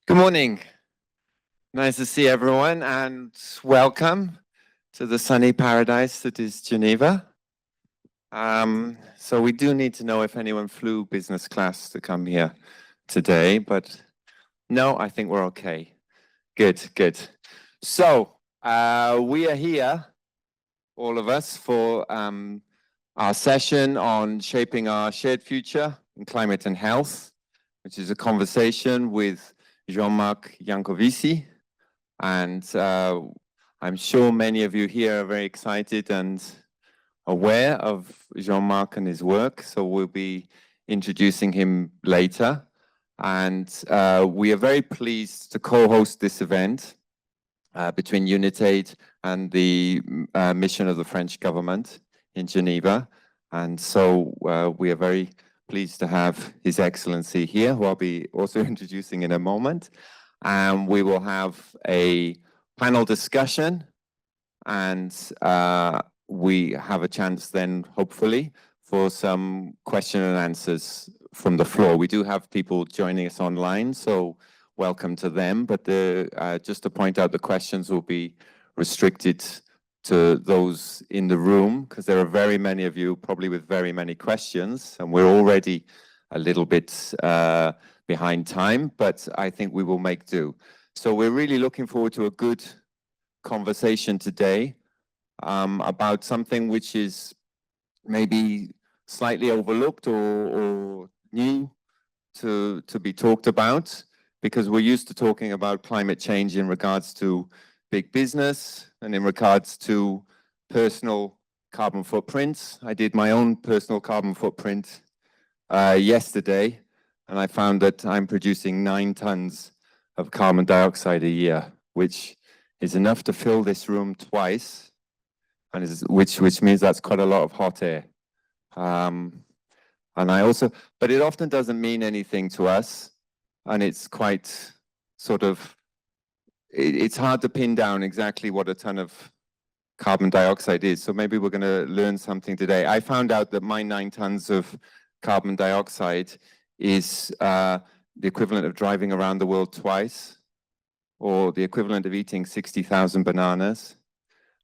Good morning. Nice to see everyone and welcome to the sunny paradise that is Geneva. So we do need to know if anyone flew business class to come here today, but no, I think we're okay. Good, good. So we are here, all of us, for our session on shaping our shared future in climate and health, which is a conversation with Jean-Marc Jancovici. And I'm sure many of you here are very excited and aware of Jean-Marc and his work. So we'll be introducing him later. And we are very pleased to co-host this event between UNITAID and the mission of the French government in Geneva. And so we are very pleased to have His Excellency here, who I'll be also introducing in a moment. And we will have a panel discussion, and we have a chance then, hopefully, for some question and answers from the floor. We do have people joining us online, so welcome to them. But just to point out, the questions will be restricted to those in the room, because there are very many of you probably with very many questions, and we're already a little bit behind time, but I think we will make do. So we're really looking forward to a good conversation today about something which is maybe slightly overlooked or new to be talked about, because we're used to talking about climate change in regards to big business and in regards to personal carbon footprints. I did my own personal carbon footprint yesterday, and I found that I'm producing 9 tons of carbon dioxide a year, which is enough to fill this room twice, and which means that's quite a lot of hot air. And I also, but it often doesn't mean anything to us, and it's quite sort of, it's hard to pin down exactly what a ton of carbon dioxide is. So maybe we're going to learn something today. I found out that my 9 tons of carbon dioxide is the equivalent of driving around the world twice, or the equivalent of eating 60,000 bananas,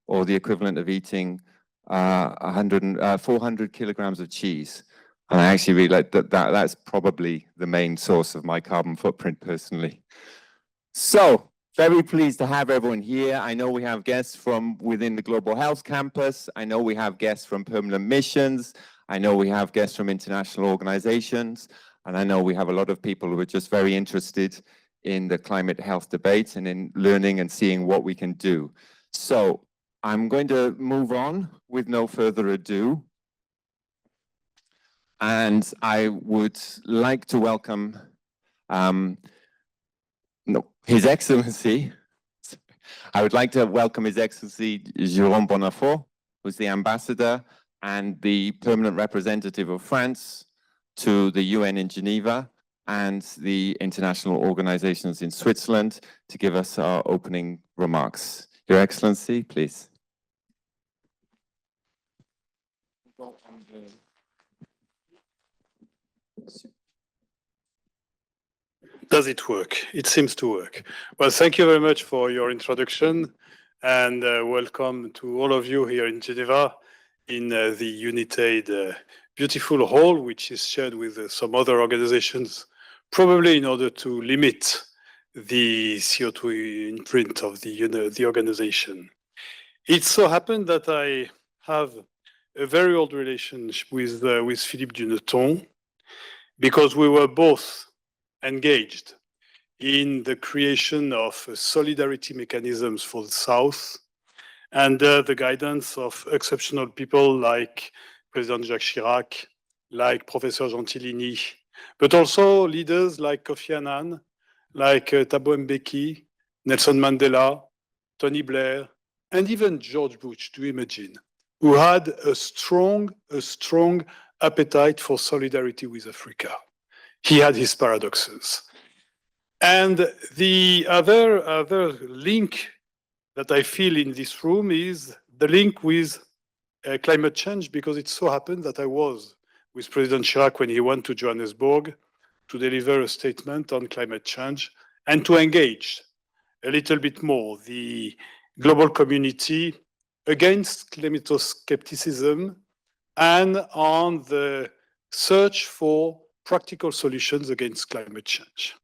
or the equivalent of eating 400 kilograms of cheese. And I actually really like that's probably the main source of my carbon footprint personally. So very pleased to have everyone here. I know we have guests from within the Global Health Campus. I know we have guests from permanent missions. I know we have guests from international organizations. And I know we have a lot of people who are just very interested in the climate health debate and in learning and seeing what we can do. So I'm going to move on with no further ado. And I would like to welcome His Excellency. I would like to welcome His Excellency Jérôme Bonafont, who's the ambassador and the permanent representative of France to the UN in Geneva and the international organizations in Switzerland, to give us our opening remarks. Your Excellency, please. Does it work? It seems to work. Well, thank you very much for your introduction, and welcome to all of you here in Geneva in the UNITAID beautiful hall, which is shared with some other organizations, probably in order to limit the CO2 imprint of the organization. It so happened that I have a very old relationship with Philippe Duneton, because we were both engaged in the creation of solidarity mechanisms for the South, under the guidance of exceptional people like President Jacques Chirac, like Professor Gentilini, but also leaders like Kofi Annan, like Thabo Mbeki, Nelson Mandela, Tony Blair, and even George Bush, to imagine, who had a strong appetite for solidarity with Africa. He had his paradoxes. And the other link that I feel in this room is the link with climate change, because it so happened that I was with President Chirac when he went to Johannesburg to deliver a statement on climate change, and to engage a little bit more the global community against climato-skepticism and on the search for practical solutions against climate change.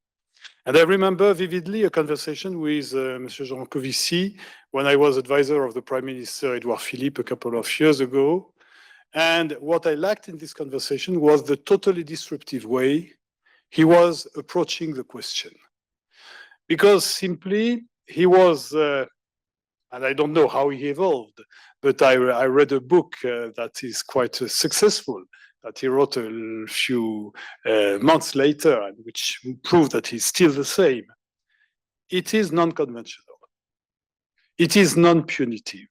And I remember vividly a conversation with Mr. Jancovici when I was advisor of the Prime Minister Edouard Philippe a couple of years ago. And what I liked in this conversation was the totally disruptive way he was approaching the question. Because simply he was, and I don't know how he evolved, but I read a book that is quite successful, that he wrote a few months later, and which proved that he's still the same. It is non-conventional. It is non-punitive.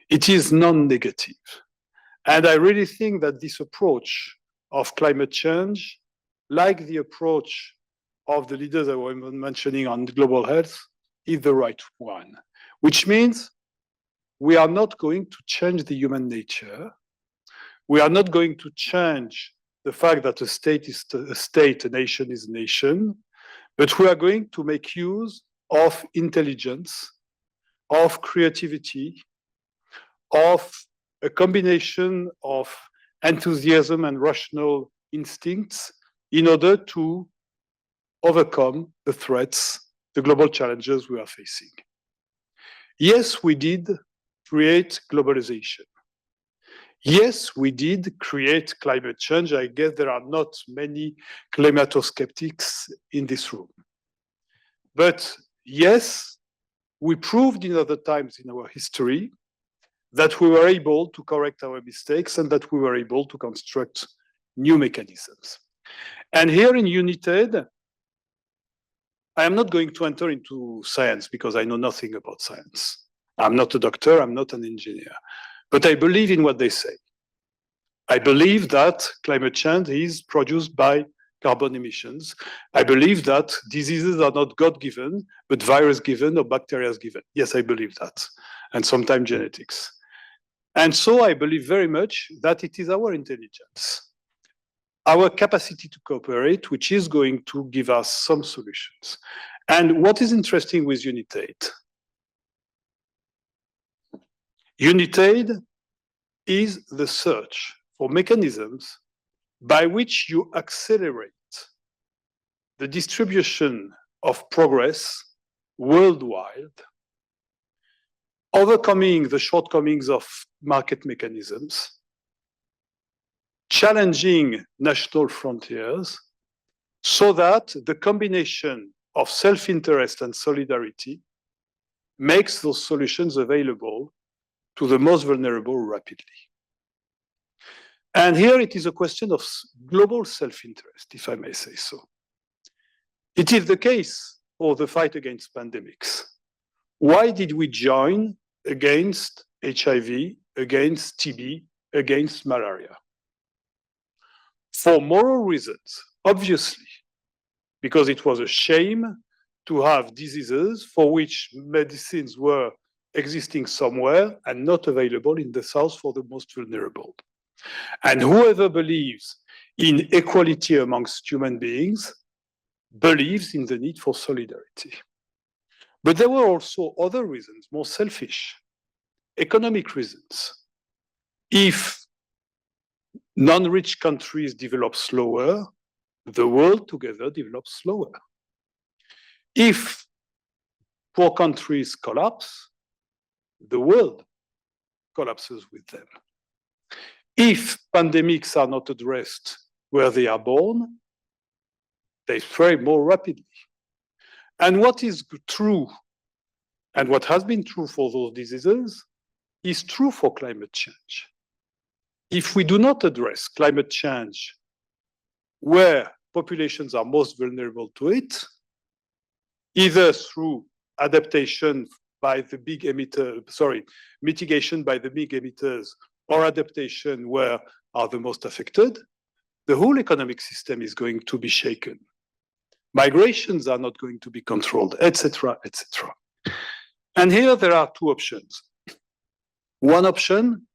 It is non-negative. And I really think that this approach of climate change, like the approach of the leaders I was mentioning on global health, is the right one, which means we are not going to change the human nature. We are not going to change the fact that a state is a state, a nation is a nation, but we are going to make use of intelligence, of creativity, of a combination of enthusiasm and rational instincts in order to overcome the threats, the global challenges we are facing. Yes, we did create globalization. Yes, we did create climate change. I guess there are not many climato-skeptics in this room. But yes, we proved in other times in our history that we were able to correct our mistakes and that we were able to construct new mechanisms. And here in UNITAID, I am not going to enter into science because I know nothing about science. I'm not a doctor, I'm not an engineer, but I believe in what they say. I believe that climate change is produced by carbon emissions. I believe that diseases are not God-given, but virus-given or bacteria-given. Yes, I believe that, and sometimes genetics. And so I believe very much that it is our intelligence, our capacity to cooperate, which is going to give us some solutions. And what is interesting with UNITAID? UNITAID is the search for mechanisms by which you accelerate the distribution of progress worldwide, overcoming the shortcomings of market mechanisms, challenging national frontiers, so that the combination of self-interest and solidarity makes those solutions available to the most vulnerable rapidly. And here it is a question of global self-interest, if I may say so. It is the case for the fight against pandemics. Why did we join against HIV, against TB, against malaria? For moral reasons, obviously, because it was a shame to have diseases for which medicines were existing somewhere and not available in the South for the most vulnerable. And whoever believes in equality amongst human beings believes in the need for solidarity. But there were also other reasons, more selfish, economic reasons. If non-rich countries develop slower, the world together develops slower. If poor countries collapse, the world collapses with them. If pandemics are not addressed where they are born, they spread more rapidly. And what is true, and what has been true for those diseases, is true for climate change. If we do not address climate change where populations are most vulnerable to it, either through adaptation by the big emitter, mitigation by the big emitters, or adaptation where are the most affected, the whole economic system is going to be shaken. Migrations are not going to be controlled, etc., etc. And here there are two options. One option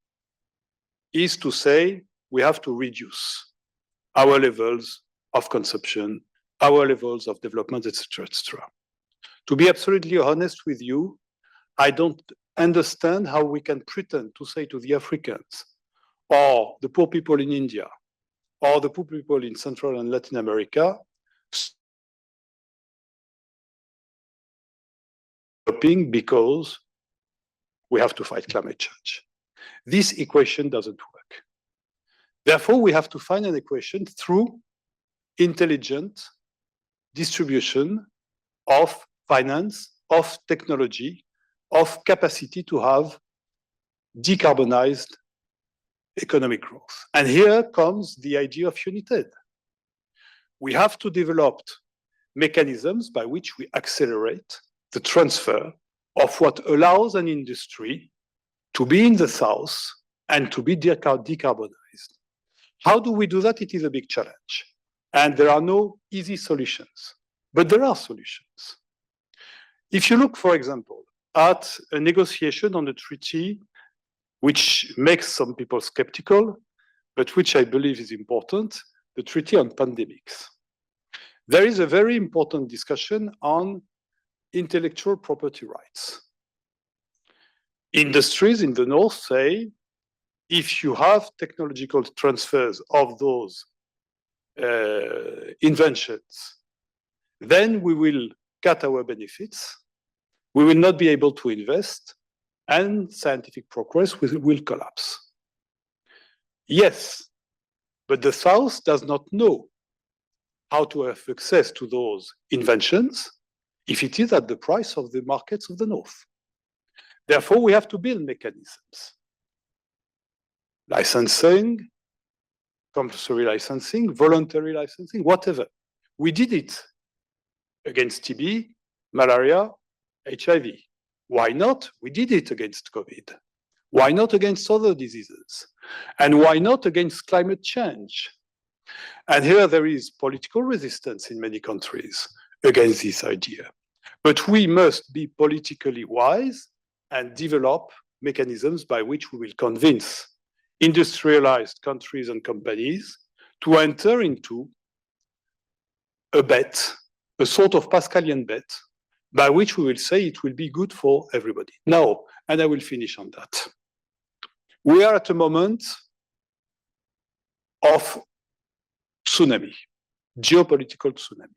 is to say we have to reduce our levels of consumption our levels of development, etc., etc. To be absolutely honest with you, I don't understand how we can pretend to say to the Africans or the poor people in India or the poor people in Central and Latin America because we have to fight climate change. This equation doesn't work. Therefore, we have to find an equation through intelligent distribution of finance, of technology, of capacity to have decarbonized economic growth. And here comes the idea of UNITAID. We have to develop mechanisms by which we accelerate the transfer of what allows an industry to be in the south and to be decarbonized. How do we do that? It is a big challenge. And there are no easy solutions, but there are solutions. If you look, for example, at a negotiation on a treaty which makes some people skeptical, but which I believe is important, the treaty on pandemics. There is a very important discussion on intellectual property rights. Industries in the North say, if you have technological transfers of those inventions, then we will cut our benefits, we will not be able to invest, and scientific progress will collapse. Yes, but the South does not know how to have access to those inventions if it is at the price of the markets of the North. Therefore, we have to build mechanisms. Licensing, compulsory licensing, voluntary licensing, whatever. We did it against TB, malaria, HIV. Why not? We did it against COVID. Why not against other diseases? And why not against climate change? And here there is political resistance in many countries against this idea. But we must be politically wise and develop mechanisms by which we will convince industrialized countries and companies to enter into a bet, a sort of Pascalian bet, by which we will say it will be good for everybody. Now, and I will finish on that. We are at a moment of tsunami, geopolitical tsunami.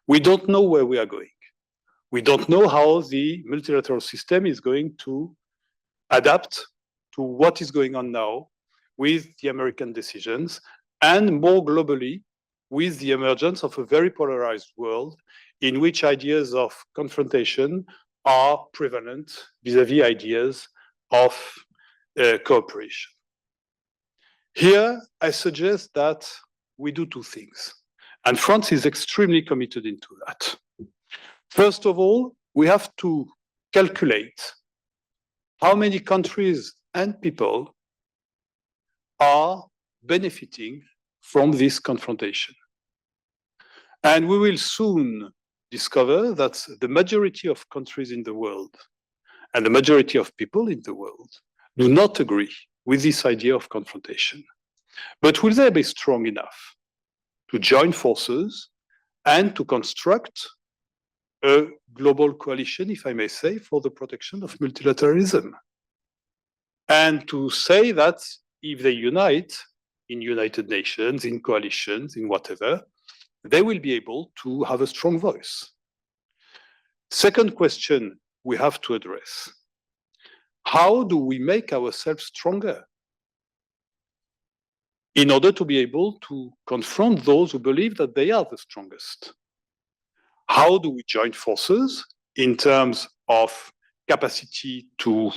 We don't know where we are going. We don't know how the multilateral system is going to adapt to what is going on now with the American decisions, and more globally, with the emergence of a very polarized world in which ideas of confrontation are prevalent vis-à-vis ideas of cooperation. Here, I suggest that we do two things, and France is extremely committed into that. First of all, we have to calculate how many countries and people are benefiting from this confrontation. And we will soon discover that the majority of countries in the world and the majority of people in the world do not agree with this idea of confrontation. But will they be strong enough to join forces and to construct a global coalition, if I may say, for the protection of multilateralism? And to say that if they unite in United Nations, in coalitions, in whatever, they will be able to have a strong voice. Second question we have to address: how do we make ourselves stronger in order to be able to confront those who believe that they are the strongest? How do we join forces in terms of capacity to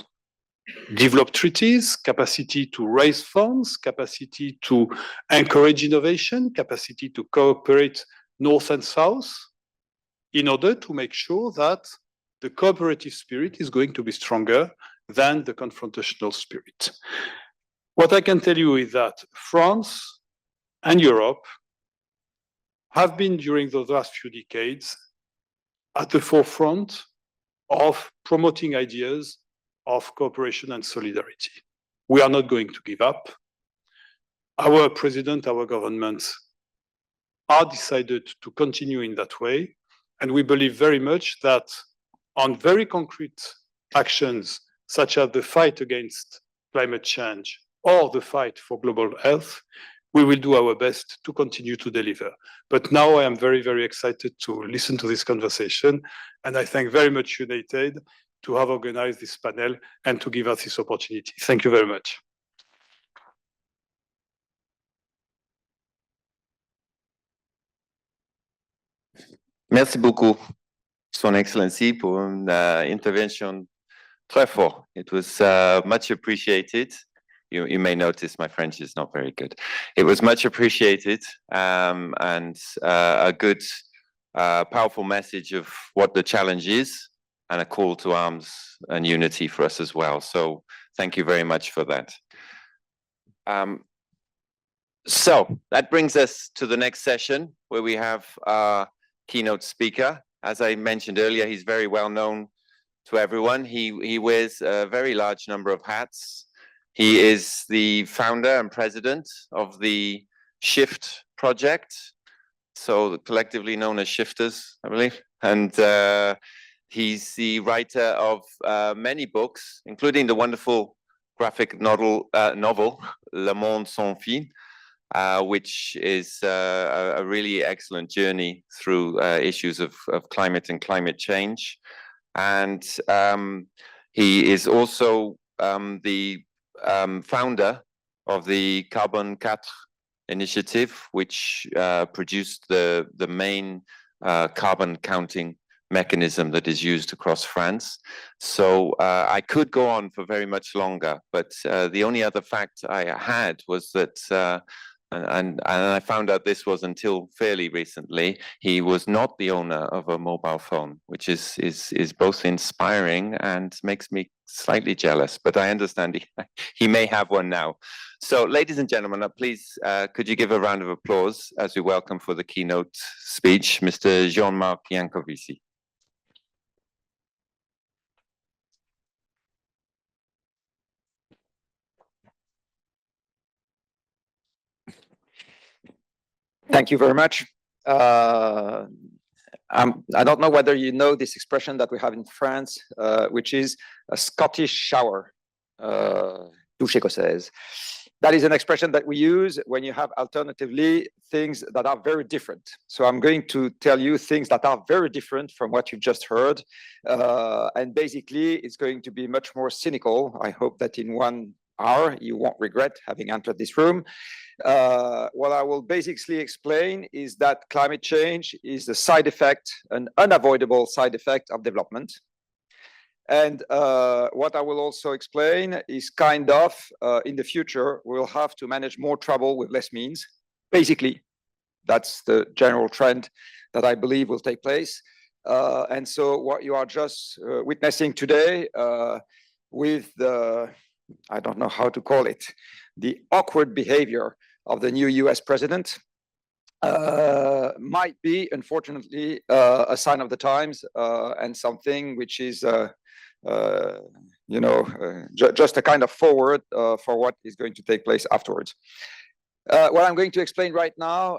develop treaties, capacity to raise funds, capacity to encourage innovation, capacity to cooperate North and South, in order to make sure that the cooperative spirit is going to be stronger than the confrontational spirit? What I can tell you is that France and Europe have been, during the last few decades, at the forefront of promoting ideas of cooperation and solidarity. We are not going to give up. Our president, our governments are decided to continue in that way. And we believe very much that on very concrete actions, such as the fight against climate change or the fight for global health, we will do our best to continue to deliver. But now I am very, very excited to listen to this conversation. And I thank very much United to have organized this panel and to give us this opportunity. Thank you very much. Merci beaucoup, Son Excellency, pour une intervention très fort. It was much appreciated. You may notice my French is not very good. It was much appreciated and a good, powerful message of what the challenge is and a call to arms and unity for us as well. So thank you very much for that. So that brings us to the next session where we have our keynote speaker. As I mentioned earlier, he's very well known to everyone. He wears a very large number of hats. He is the founder and president of the Shift project, so collectively known as Shifters, I believe. And he's the writer of many books, including the wonderful graphic novel Le Monde Sans Fin, which is a really excellent journey through issues of climate and climate change. And he is also the founder of the Carbone 4 initiative, which produced the main carbon counting mechanism that is used across France. So I could go on for very much longer, but the only other fact I had was that and I found out this was until fairly recently, he was not the owner of a mobile phone, which is both inspiring and makes me slightly jealous, but I understand he may have one now. So ladies and gentlemen, please, could you give a round of applause as we welcome for the keynote speech, Mr. Jean-Marc Jancovici. Thank you very much. I don't know whether you know this expression that we have in France, which is a Scottish shower, douche écossaise. That is an expression that we use when you have alternatively things that are very different. So I'm going to tell you things that are very different from what you just heard. And basically, it's going to be much more cynical. I hope that in 1 hour, you won't regret having entered this room. What I will basically explain is that climate change is a side effect, an unavoidable side effect of development. And what I will also explain is kind of, in the future, we'll have to manage more trouble with less means. Basically, that's the general trend that I believe will take place. And so what you are just witnessing today with the, I don't know how to call it, the awkward behavior of the new US president might be, unfortunately, a sign of the times and something which is, just a kind of forward for what is going to take place afterwards. What I'm going to explain right now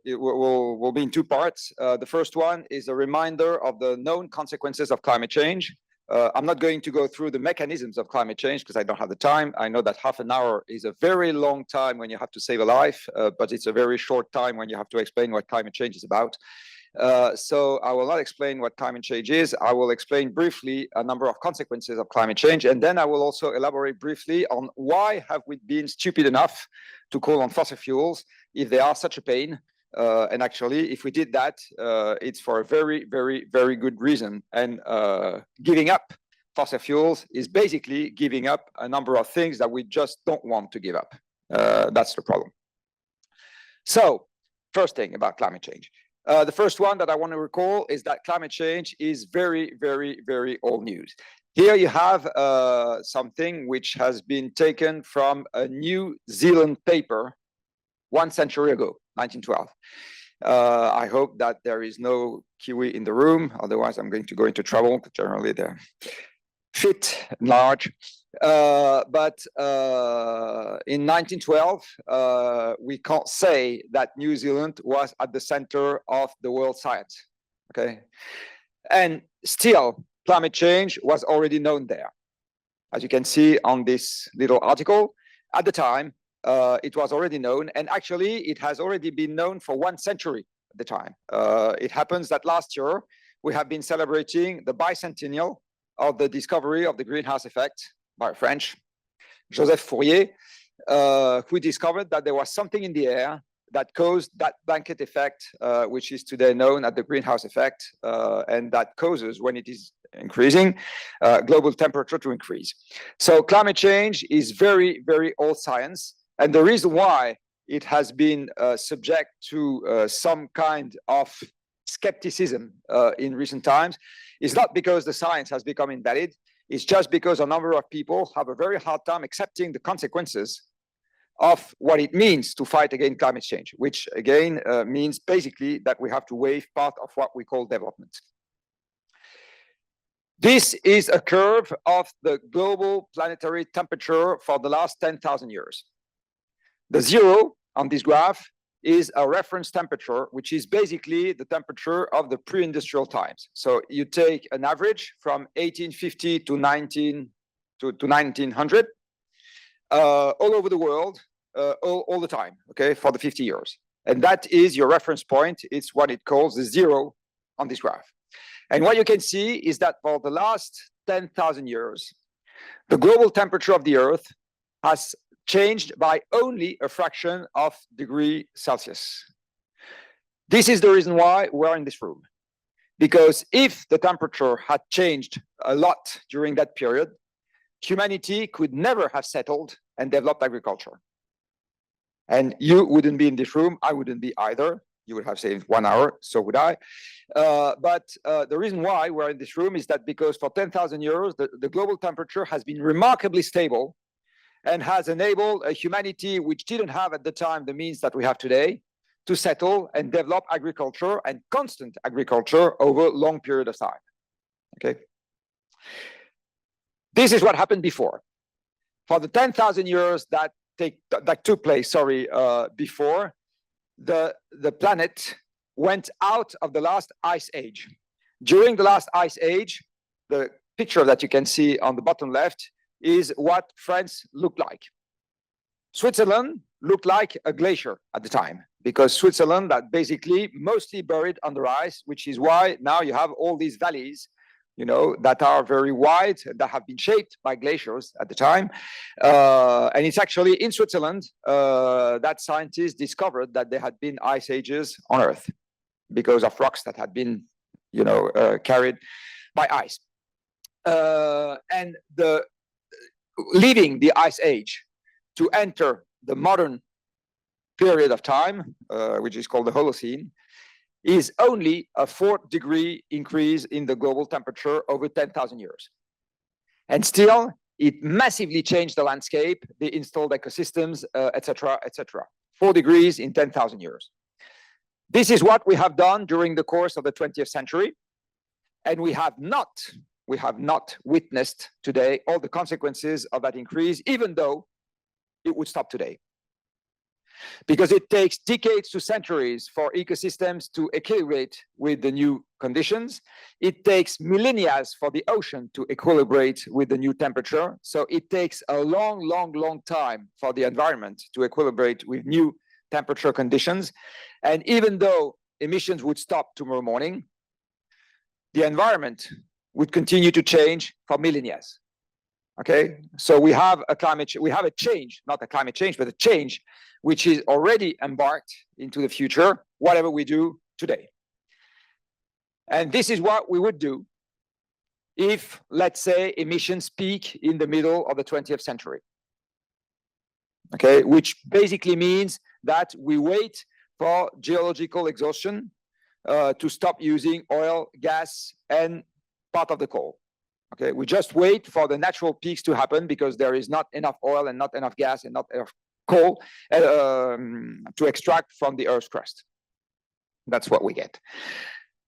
it will be in 2 parts. The first one is a reminder of the known consequences of climate change. I'm not going to go through the mechanisms of climate change because I don't have the time. I know that half an hour is a very long time when you have to save a life, but it's a very short time when you have to explain what climate change is about. So I will not explain what climate change is. I will explain briefly a number of consequences of climate change, and then I will also elaborate briefly on why have we been stupid enough to call on fossil fuels if they are such a pain. And actually, if we did that, it's for a very, very, very good reason. And giving up fossil fuels is basically giving up a number of things that we just don't want to give up. That's the problem. So, first thing about climate change. The first one that I want to recall is that climate change is very, very, very old news. Here you have something which has been taken from a New Zealand paper 1 century ago. 1912. I hope that there is no Kiwi in the room, otherwise I'm going to go into trouble. Generally, they're fit and large. But in 1912, we can't say that New Zealand was at the center of the world science. Okay, and still, climate change was already known there. As you can see on this little article, at the time, it was already known, and actually, it has already been known for 1 century at the time. It happens that last year, we have been celebrating the bicentennial of the discovery of the greenhouse effect by a French, Joseph Fourier, who discovered that there was something in the air that caused that blanket effect, which is today known as the greenhouse effect, and that causes, when it is increasing, global temperature to increase. So climate change is very, very old science. And the reason why it has been subject to some kind of skepticism in recent times is not because the science has become invalid. It's just because a number of people have a very hard time accepting the consequences of what it means to fight against climate change, which again means basically that we have to waive part of what we call development. This is a curve of the global planetary temperature for the last 10,000 years. The 0 on this graph is a reference temperature, which is basically the temperature of the pre-industrial times. So you take an average from 1850 to 1900, all over the world, all the time, okay, for the 50 years. And that is your reference point. It's what it calls the 0 on this graph. And what you can see is that for the last 10,000 years, the global temperature of the Earth has changed by only a fraction of degree Celsius. This is the reason why we're in this room. Because if the temperature had changed a lot during that period, humanity could never have settled and developed agriculture. And you wouldn't be in this room, I wouldn't be either. You would have saved 1 hour, so would I. But the reason why we're in this room is that because for 10,000 years, the global temperature has been remarkably stable and has enabled a humanity which didn't have at the time the means that we have today to settle and develop agriculture and constant agriculture over a long period of time. Okay. This is what happened before. For the 10,000 years that took place, before, the planet went out of the last ice age. During the last ice age, the picture that you can see on the bottom left is what France looked like. Switzerland looked like a glacier at the time, because Switzerland that basically mostly buried under ice, which is why now you have all these valleys, you know, that are very wide, that have been shaped by glaciers at the time. And it's actually in Switzerland that scientists discovered that there had been ice ages on Earth because of rocks that had been, you know, carried by ice. And leaving the ice age to enter the modern period of time, which is called the Holocene, is only a 4-degree increase in the global temperature over 10,000 years. And still, it massively changed the landscape, the installed ecosystems, etc., etc. 4 degrees in 10,000 years. This is what we have done during the course of the 20th century, and we have not witnessed today all the consequences of that increase, even though it would stop today. Because it takes decades to centuries for ecosystems to equilibrate with the new conditions. It takes millennia for the ocean to equilibrate with the new temperature. So it takes a long, long, long time for the environment to equilibrate with new temperature conditions. And even though emissions would stop tomorrow morning, the environment would continue to change for millennia. Okay, so we have a change, not a climate change, but a change which is already embarked into the future, whatever we do today. And this is what we would do if, let's say, emissions peak in the middle of the 20th century. Okay, which basically means that we wait for geological exhaustion to stop using oil, gas, and part of the coal. Okay, we just wait for the natural peaks to happen because there is not enough oil and not enough gas and not enough coal to extract from the Earth's crust. That's what we get.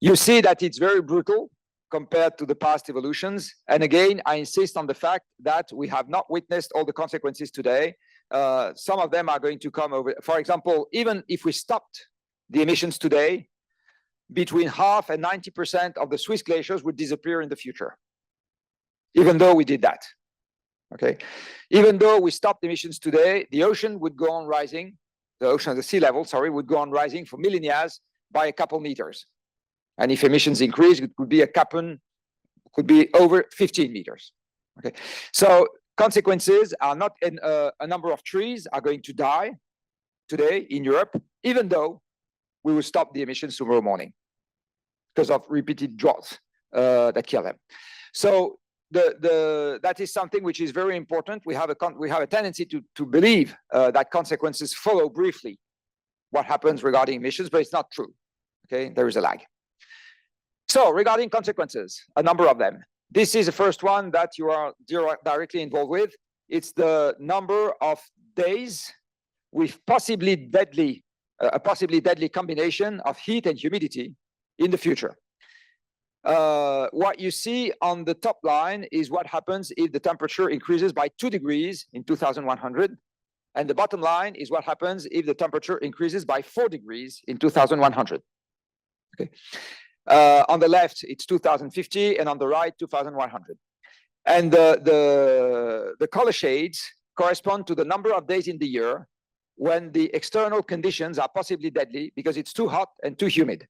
You see that it's very brutal compared to the past evolutions. And again, I insist on the fact that we have not witnessed all the consequences today. Some of them are going to come over. For example, even if we stopped the emissions today, between half and 90% of the Swiss glaciers would disappear in the future, even though we did that. Okay, even though we stopped emissions today, the ocean would go on rising. The sea level, sorry, would go on rising for millennia by a couple meters. And if emissions increase, it could be could be over 15 meters. Okay, so consequences are not in a number of trees are going to die today in Europe, even though we will stop the emissions tomorrow morning because of repeated droughts that kill them. So that is something which is very important. We have a tendency to believe that consequences follow briefly what happens regarding emissions, but it's not true. Okay, there is a lag. So regarding consequences, a number of them. This is the first one that you are directly involved with. It's the number of days with a possibly deadly combination of heat and humidity in the future. What you see on the top line is what happens if the temperature increases by 2 degrees in 2100. And the bottom line is what happens if the temperature increases by 4 degrees in 2100. Okay. On the left, it's 2050, and on the right, 2100. And the color shades correspond to the number of days in the year when the external conditions are possibly deadly because it's too hot and too humid.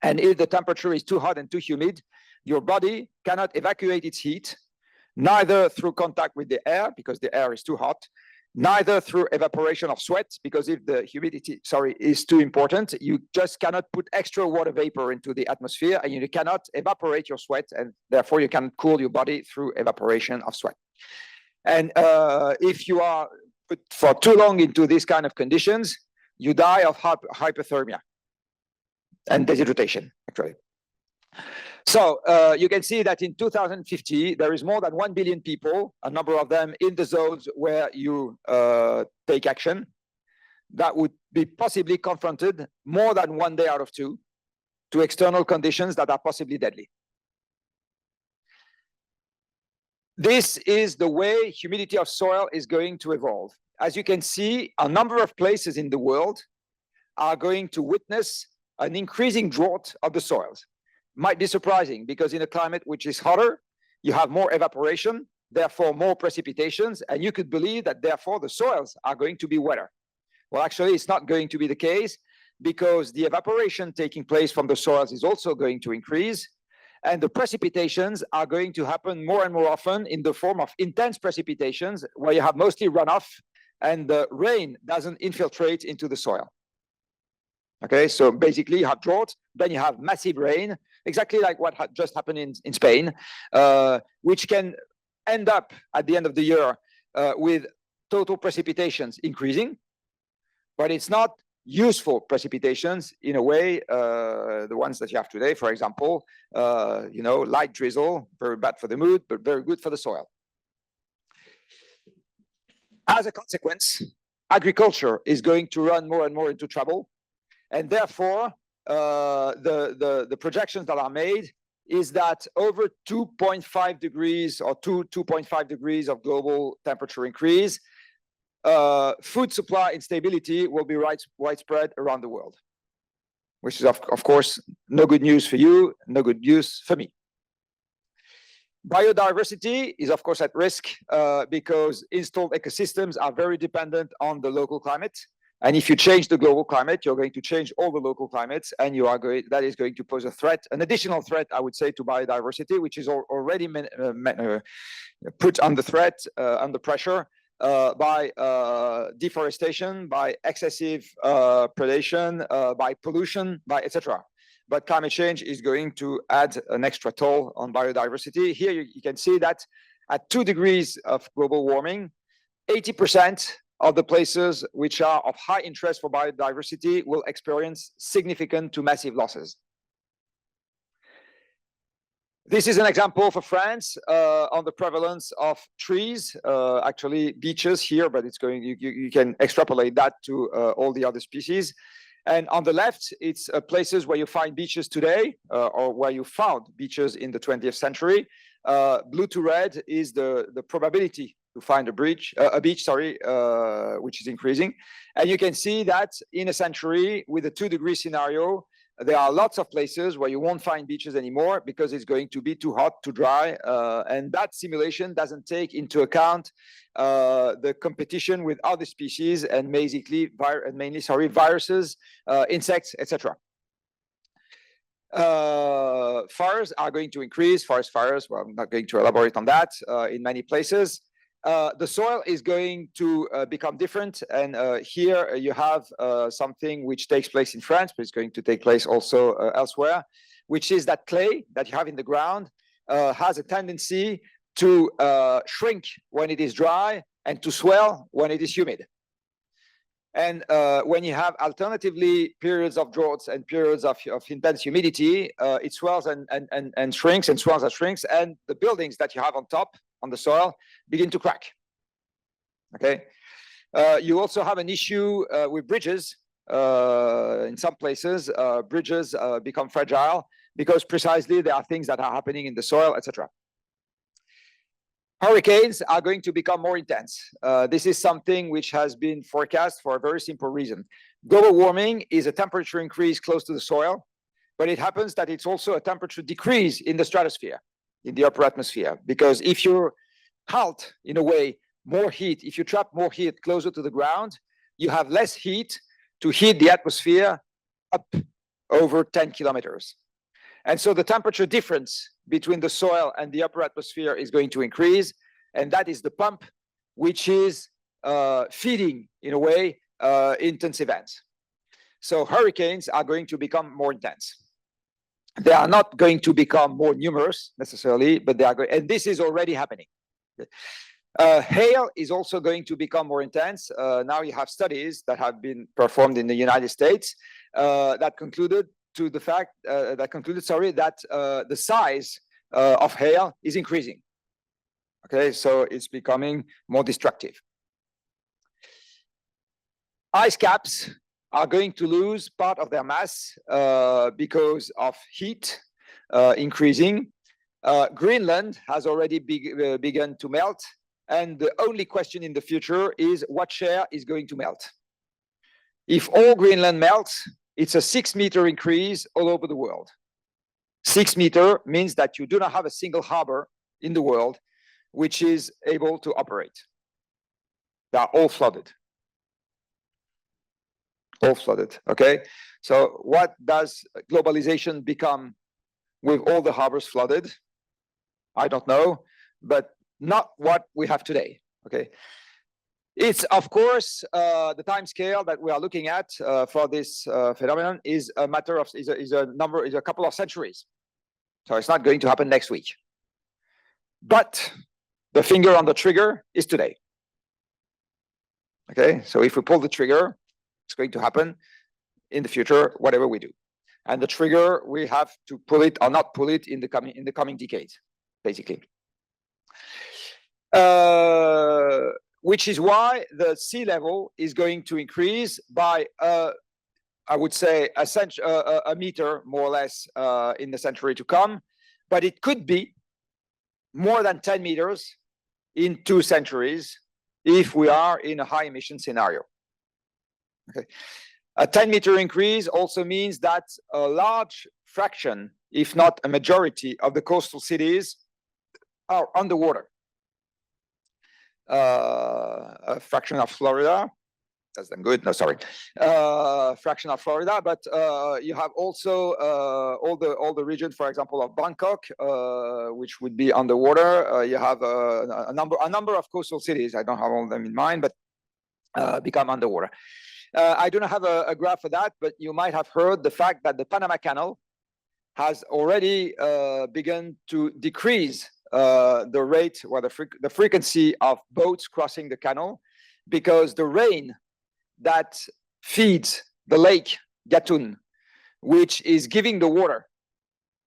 And if the temperature is too hot and too humid, your body cannot evacuate its heat, neither through contact with the air, because the air is too hot, neither through evaporation of sweat, because if the humidity, is too important, you just cannot put extra water vapor into the atmosphere, and you cannot evaporate your sweat, and therefore you can cool your body through evaporation of sweat. And if you are put for too long into these kind of conditions, you die of hypothermia and dehydration, actually. So you can see that in 2050, there is more than 1 billion people, a number of them in the zones where you take action, that would be possibly confronted more than 1 day out of 2 to external conditions that are possibly deadly. This is the way humidity of soil is going to evolve. As you can see, a number of places in the world are going to witness an increasing drought of the soils. Might be surprising because in a climate which is hotter, you have more evaporation, therefore more precipitations, and you could believe that therefore the soils are going to be wetter. Well, actually, it's not going to be the case because the evaporation taking place from the soils is also going to increase, and the precipitations are going to happen more and more often in the form of intense precipitations where you have mostly runoff and the rain doesn't infiltrate into the soil. Okay, so basically you have drought, then you have massive rain, exactly like what just happened in Spain, which can end up at the end of the year with total precipitations increasing, but it's not useful precipitations in a way, the ones that you have today, for example, light drizzle, very bad for the mood, but very good for the soil. As a consequence, agriculture is going to run more and more into trouble. And therefore, the projections that are made is that over 2.5 degrees or 2.5 degrees of global temperature increase, food supply instability will be widespread around the world, which is, of course, no good news for you, no good news for me. Biodiversity is, of course, at risk because installed ecosystems are very dependent on the local climate. And if you change the global climate, you're going to change all the local climates, and that is going to pose a threat, an additional threat, I would say, to biodiversity, which is already put under threat, under pressure by deforestation, by excessive predation, by pollution, by etc. But climate change is going to add an extra toll on biodiversity. Here you can see that at 2 degrees of global warming, 80% of the places which are of high interest for biodiversity will experience significant to massive losses. This is an example for France on the prevalence of trees, actually beeches here, but it's going. You can extrapolate that to all the other species. And on the left, it's places where you find beaches today, or where you found beaches in the 20th century. Blue to red is the probability to find a beach, which is increasing. And you can see that in a century with a 2-degree scenario, there are lots of places where you won't find beaches anymore because it's going to be too hot, too dry. And that simulation doesn't take into account the competition with other species and basically mainly viruses, insects, etc. Fires are going to increase, forest fires. Well, I'm not going to elaborate on that in many places. The soil is going to become different. And here you have something which takes place in France, but it's going to take place also elsewhere, which is that clay that you have in the ground has a tendency to shrink when it is dry and to swell when it is humid. And when you have alternatively periods of droughts and periods of intense humidity, it swells and shrinks and swells and shrinks, and the buildings that you have on top, on the soil, begin to crack. Okay. You also have an issue with bridges. In some places, bridges become fragile because precisely there are things that are happening in the soil, etc. Hurricanes are going to become more intense. This is something which has been forecast for a very simple reason. Global warming is a temperature increase close to the soil, but it happens that it's also a temperature decrease in the stratosphere, in the upper atmosphere. Because if you halt, in a way, more heat, if you trap more heat closer to the ground, you have less heat to heat the atmosphere up over 10 kilometers. And so the temperature difference between the soil and the upper atmosphere is going to increase. And that is the pump, which is feeding, in a way, intense events. So hurricanes are going to become more intense. They are not going to become more numerous necessarily, but they are going, and this is already happening. Hail is also going to become more intense. Now you have studies that have been performed in the United States that concluded that the size of hail is increasing. Okay, so it's becoming more destructive. Ice caps are going to lose part of their mass because of heat increasing. Greenland has already begun to melt, and the only question in the future is what share is going to melt. If all Greenland melts, it's a 6-meter increase all over the world. 6 meters means that you do not have a single harbor in the world which is able to operate. They are all flooded. All flooded, okay? So what does globalization become with all the harbors flooded? I don't know, but not what we have today, okay? It's, of course, the time scale that we are looking at for this phenomenon is a matter of, is a couple of centuries. So it's not going to happen next week. But the finger on the trigger is today. Okay, so if we pull the trigger, it's going to happen in the future, whatever we do. And the trigger, we have to pull it or not pull it in the coming decades, basically. Which is why the sea level is going to increase by, I would say, a meter, more or less, in the century to come. But it could be more than 10 meters in 2 centuries if we are in a high emission scenario. Okay. A 10-meter increase also means that a large fraction, if not a majority, of the coastal cities are underwater. A fraction of Florida, that's then good. No, sorry, fraction of Florida, but you have also all the region, for example, of Bangkok, which would be underwater. You have a number of coastal cities. I don't have all of them in mind, but become underwater. I do not have a graph for that, but you might have heard the fact that the Panama Canal has already begun to decrease the rate or the frequency of boats crossing the canal, because the rain that feeds the lake Gatun, which is giving the water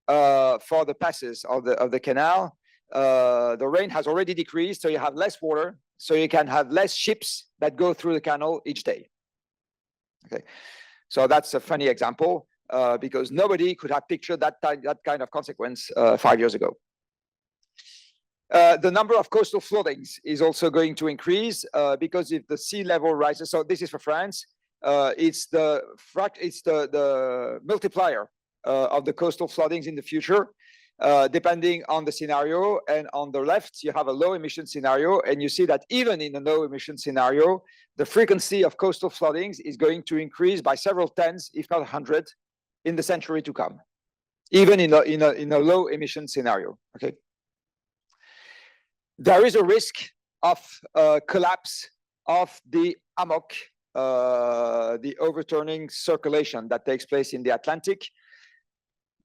for the passes of the canal, the rain has already decreased, so you have less water, so you can have less ships that go through the canal each day. Okay, So that's a funny example because nobody could have pictured that kind of consequence 5 years ago. The number of coastal floodings is also going to increase because if the sea level rises, so this is for France, it's the multiplier of the coastal floodings in the future, depending on the scenario. And on the left, you have a low emission scenario, and you see that even in a low emission scenario, the frequency of coastal floodings is going to increase by several tens, if not 100, in the century to come, even in a low emission scenario. Okay. There is a risk of collapse of the AMOC, the overturning circulation that takes place in the Atlantic,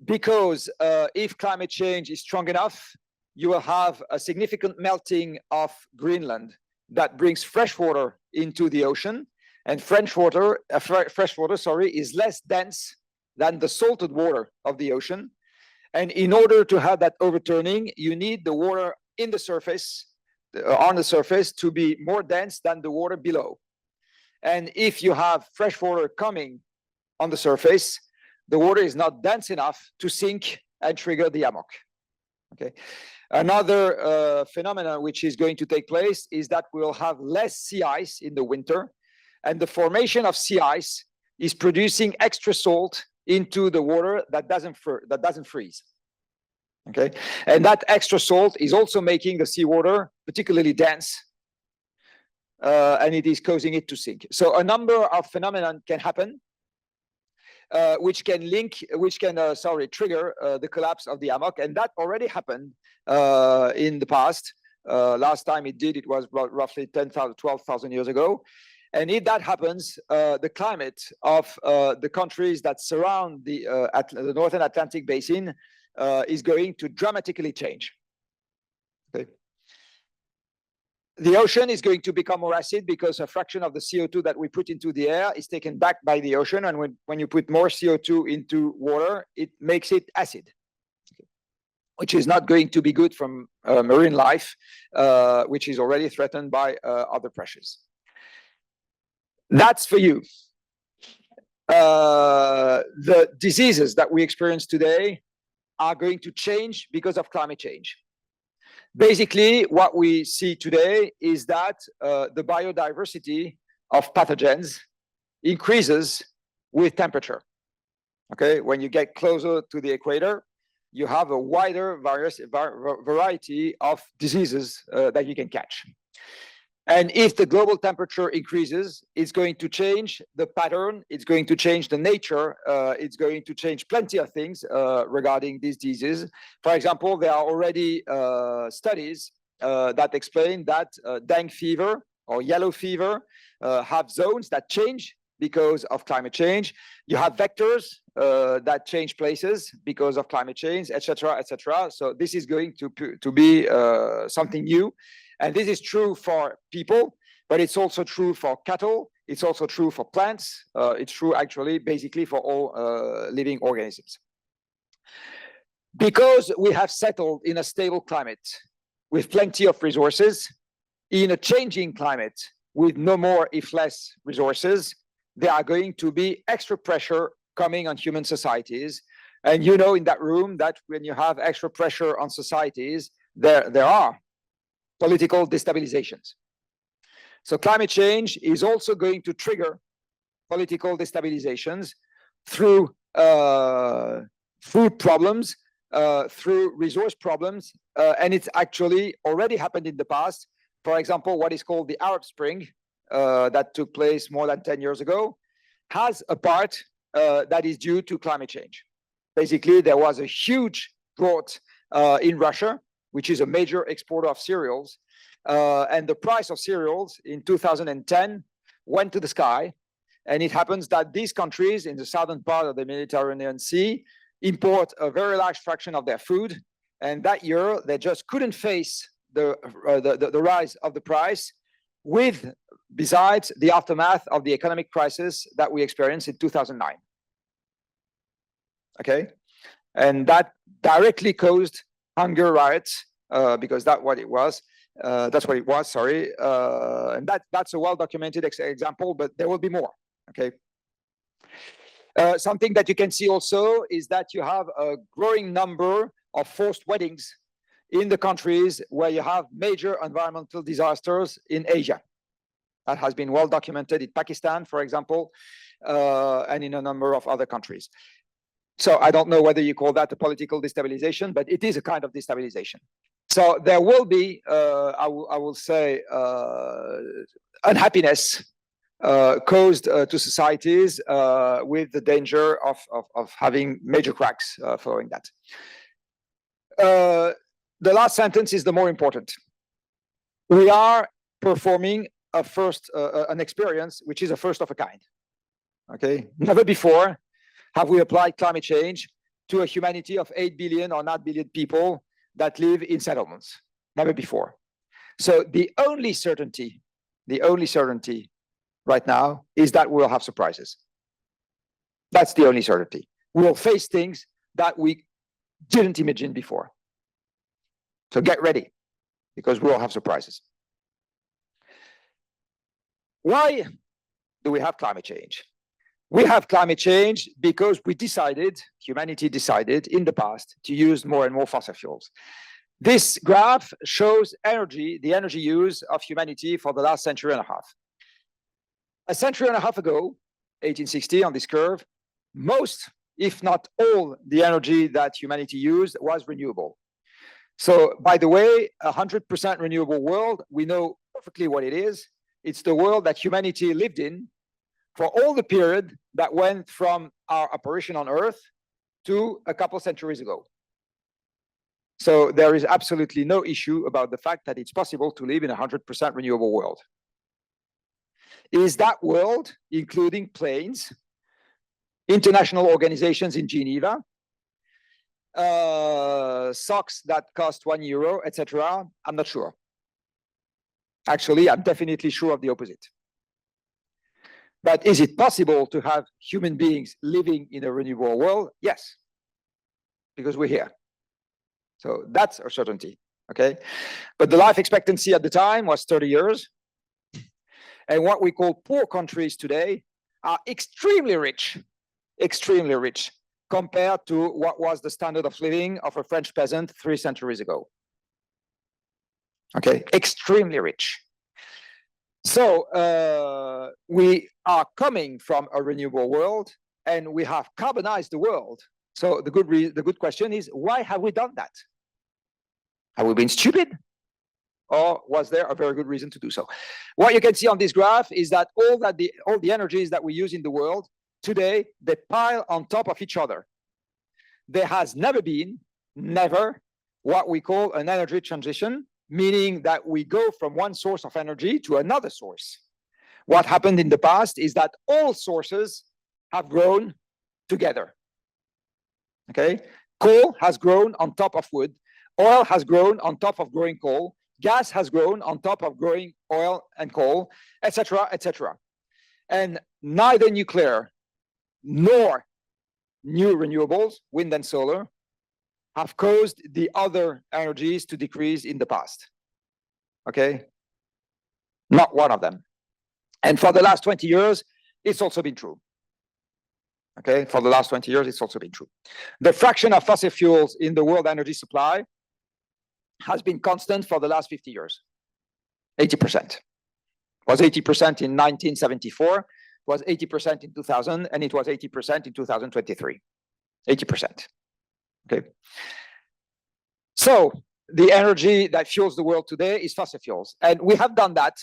because if climate change is strong enough, you will have a significant melting of Greenland that brings fresh water into the ocean, and fresh water, is less dense than the salted water of the ocean. And in order to have that overturning, you need the water in the surface, on the surface, to be more dense than the water below. And if you have fresh water coming on the surface, the water is not dense enough to sink and trigger the AMOC. Okay. Another phenomenon which is going to take place is that we'll have less sea ice in the winter, and the formation of sea ice is producing extra salt into the water that doesn't freeze. Okay, and that extra salt is also making the seawater particularly dense, and it is causing it to sink. So a number of phenomena can happen, which can trigger the collapse of the AMOC, and that already happened in the past. Last time it was roughly 10,000, 12,000 years ago. And if that happens, the climate of the countries that surround the Northern Atlantic Basin is going to dramatically change. Okay. The ocean is going to become more acid because a fraction of the CO2 that we put into the air is taken back by the ocean. And when you put more CO2 into water, it makes it acid, which is not going to be good from marine life, which is already threatened by other pressures. That's for you. The diseases that we experience today are going to change because of climate change. Basically, what we see today is that the biodiversity of pathogens increases with temperature. Okay, when you get closer to the equator, you have a wider variety of diseases that you can catch. And if the global temperature increases, it's going to change the pattern, it's going to change the nature, it's going to change plenty of things regarding these diseases. For example, there are already studies that explain that dengue fever or yellow fever have zones that change because of climate change. You have vectors that change places because of climate change, etc., etc. So this is going to be something new. And this is true for people, but it's also true for cattle. It's also true for plants. It's true, actually, basically for all living organisms. Because we have settled in a stable climate with plenty of resources, in a changing climate with no more, if less, resources, there are going to be extra pressure coming on human societies. And you know in that room that when you have extra pressure on societies, there are political destabilizations. So climate change is also going to trigger political destabilizations through food problems, through resource problems, and it's actually already happened in the past. For example, what is called the Arab Spring that took place more than 10 years ago has a part that is due to climate change. Basically, there was a huge drought in Russia, which is a major exporter of cereals. And the price of cereals in 2010 went to the sky. And it happens that these countries in the southern part of the Mediterranean Sea import a very large fraction of their food. And that year, they just couldn't face the rise of the price besides the aftermath of the economic crisis that we experienced in 2009. Okay? And that directly caused hunger riots, because that's what it was. Sorry. And that's a well-documented example, but there will be more. Okay. Something that you can see also is that you have a growing number of forced weddings in the countries where you have major environmental disasters in Asia. That has been well documented in Pakistan, for example, and in a number of other countries. So I don't know whether you call that a political destabilization, but it is a kind of destabilization. So there will be, I will say, unhappiness caused to societies with the danger of having major cracks following that. The last sentence is the more important. We are performing an experience which is a first of a kind. Okay, never before have we applied climate change to a humanity of 8 billion or 9 billion people that live in settlements. Never before. So the only certainty right now is that we'll have surprises. That's the only certainty. We'll face things that we didn't imagine before. So get ready, because we'll have surprises. Why do we have climate change? We have climate change because humanity decided in the past to use more and more fossil fuels. This graph shows the energy use of humanity for the last century and a half. A century and a half ago, 1860 on this curve, most, if not all, the energy that humanity used was renewable. So, by the way, 100% renewable world, we know perfectly what it is. It's the world that humanity lived in for all the period that went from our apparition on Earth to a couple centuries ago. So there is absolutely no issue about the fact that it's possible to live in a 100% renewable world. Is that world including planes, international organizations in Geneva, socks that cost €1, etc.? I'm not sure. Actually, I'm definitely sure of the opposite. But is it possible to have human beings living in a renewable world? Yes, because we're here. So that's a certainty, okay? But the life expectancy at the time was 30 years. And what we call poor countries today are extremely rich compared to what was the standard of living of a French peasant 3 centuries ago. Okay, extremely rich. So we are coming from a renewable world, and we have carbonized the world. So the good question is, why have we done that? Have we been stupid? Or was there a very good reason to do so? What you can see on this graph is that all the energies that we use in the world today, they pile on top of each other. There has never been, what we call an energy transition, meaning that we go from one source of energy to another source. What happened in the past is that all sources have grown together. Okay? Coal has grown on top of wood. Oil has grown on top of growing coal. Gas has grown on top of growing oil and coal, etc., etc. And neither nuclear nor new renewables, wind and solar, have caused the other energies to decrease in the past. Okay? Not one of them. And for the last 20 years, it's also been true. Okay? For the last 20 years, it's also been true. The fraction of fossil fuels in the world energy supply has been constant for the last 50 years. 80%. It was 80% in 1974, it was 80% in 2000, and it was 80% in 2023. 80%. Okay. So the energy that fuels the world today is fossil fuels. And we have done that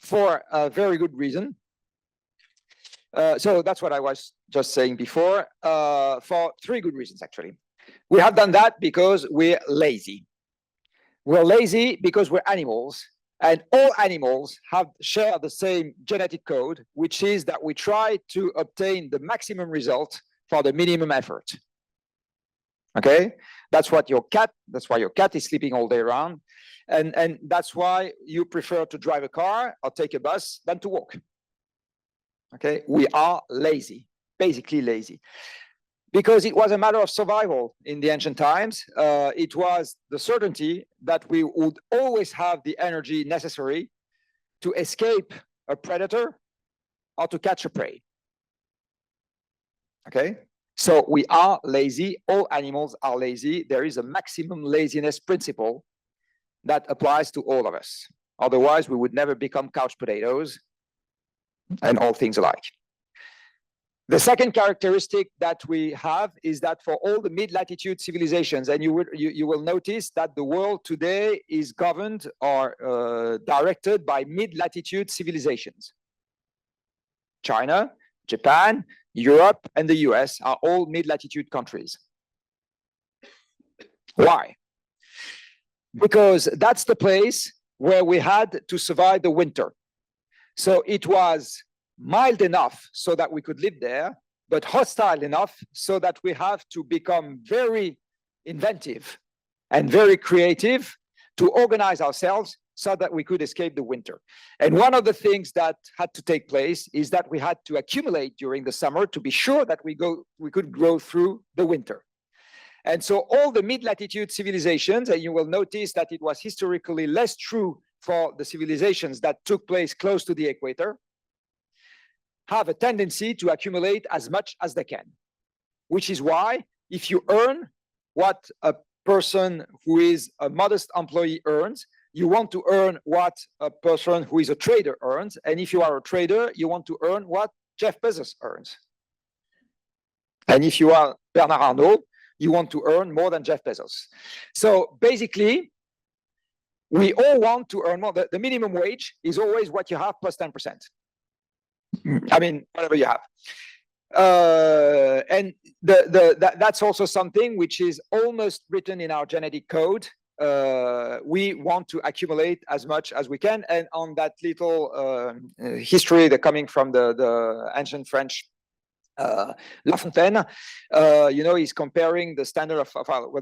for a very good reason. So that's what I was just saying before, for 3 good reasons, actually. We have done that because we're lazy. We're lazy because we're animals, and all animals share the same genetic code, which is that we try to obtain the maximum result for the minimum effort. Okay, that's why your cat is sleeping all day around, and that's why you prefer to drive a car or take a bus than to walk. Okay, we are lazy, basically lazy, because it was a matter of survival in the ancient times. It was the certainty that we would always have the energy necessary to escape a predator or to catch a prey. Okay? So we are lazy. All animals are lazy. There is a maximum laziness principle that applies to all of us. Otherwise, we would never become couch potatoes and all things alike. The second characteristic that we have is that for all the mid-latitude civilizations, and you will notice that the world today is governed or directed by mid-latitude civilizations. China, Japan, Europe, and the US are all mid-latitude countries. Why? Because that's the place where we had to survive the winter. So it was mild enough so that we could live there, but hostile enough so that we have to become very inventive and very creative to organize ourselves so that we could escape the winter. And one of the things that had to take place is that we had to accumulate during the summer to be sure that we could go through the winter. And so all the mid-latitude civilizations, and you will notice that it was historically less true for the civilizations that took place close to the equator, have a tendency to accumulate as much as they can, which is why if you earn what a person who is a modest employee earns, you want to earn what a person who is a trader earns. And if you are a trader, you want to earn what Jeff Bezos earns. And if you are Bernard Arnault, you want to earn more than Jeff Bezos. So basically, we all want to earn more. The minimum wage is always what you have plus 10%. I mean, whatever you have. And that's also something which is almost written in our genetic code. We want to accumulate as much as we can. And on that little history that coming from the ancient French La Fontaine, he's comparing the standard of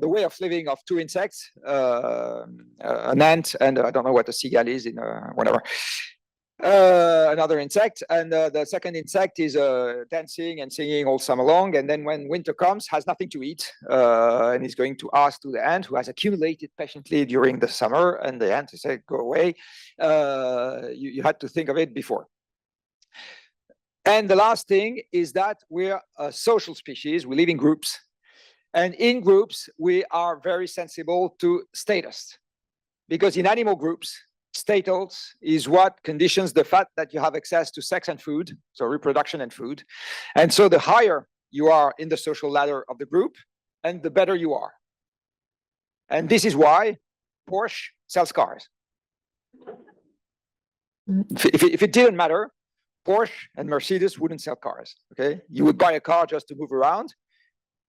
the way of living of two insects, an ant and I don't know what a seagull is in whatever. Another insect, and the second insect is dancing and singing all summer long, and then when winter comes has nothing to eat, and is going to ask to the ant who has accumulated patiently during the summer, and the ant says, go away, you had to think of it before. And the last thing is that we're a social species. We live in groups, and in groups we are very sensible to status, because in animal groups status is what conditions the fact that you have access to sex and food, so reproduction and food. And so the higher you are in the social ladder of the group, and the better you are. And this is why Porsche sells cars. If it didn't matter, Porsche and Mercedes wouldn't sell cars, okay? You would buy a car just to move around,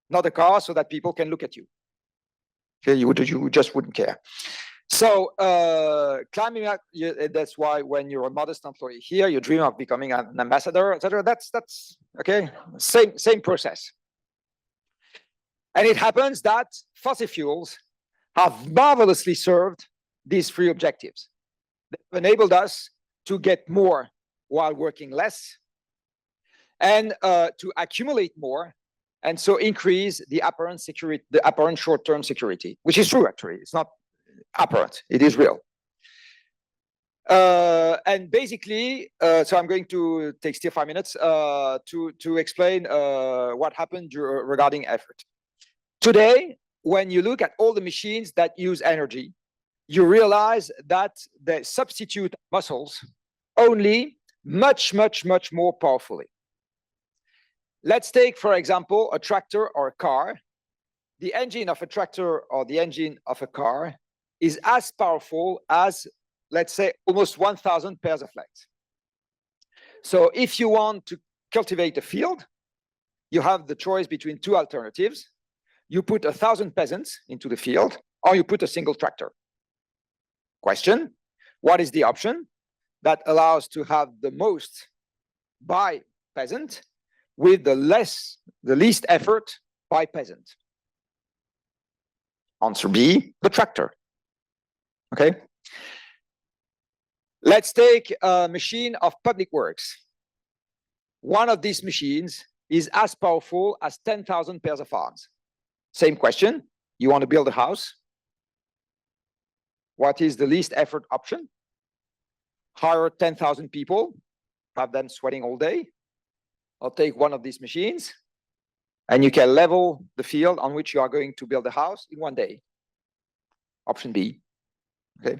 not a car so that people can look at you. Okay, you just wouldn't care. So climbing up, that's why when you're a modest employee here, you dream of becoming an ambassador, etc. That's okay. Same process. And it happens that fossil fuels have marvelously served these three objectives. They've enabled us to get more while working less, and to accumulate more, and so increase the apparent security, the apparent short-term security, which is true actually. It's not apparent, it is real. And basically, so I'm going to take still 5 minutes to explain what happened regarding effort. Today, when you look at all the machines that use energy, you realize that they substitute muscles only much more powerfully. Let's take, for example, a tractor or a car. The engine of a tractor or the engine of a car is as powerful as, let's say, almost 1,000 pairs of legs. So if you want to cultivate a field, you have the choice between two alternatives. You put 1,000 peasants into the field, or you put a single tractor. Question, what is the option that allows to have the most by peasant with the least effort by peasant? Answer B, the tractor. Okay. Let's take a machine of public works. One of these machines is as powerful as 10,000 pairs of arms. Same question. You want to build a house. What is the least effort option? Hire 10,000 people, have them sweating all day. I'll take one of these machines, and you can level the field on which you are going to build a house in 1 day. Option B. Okay.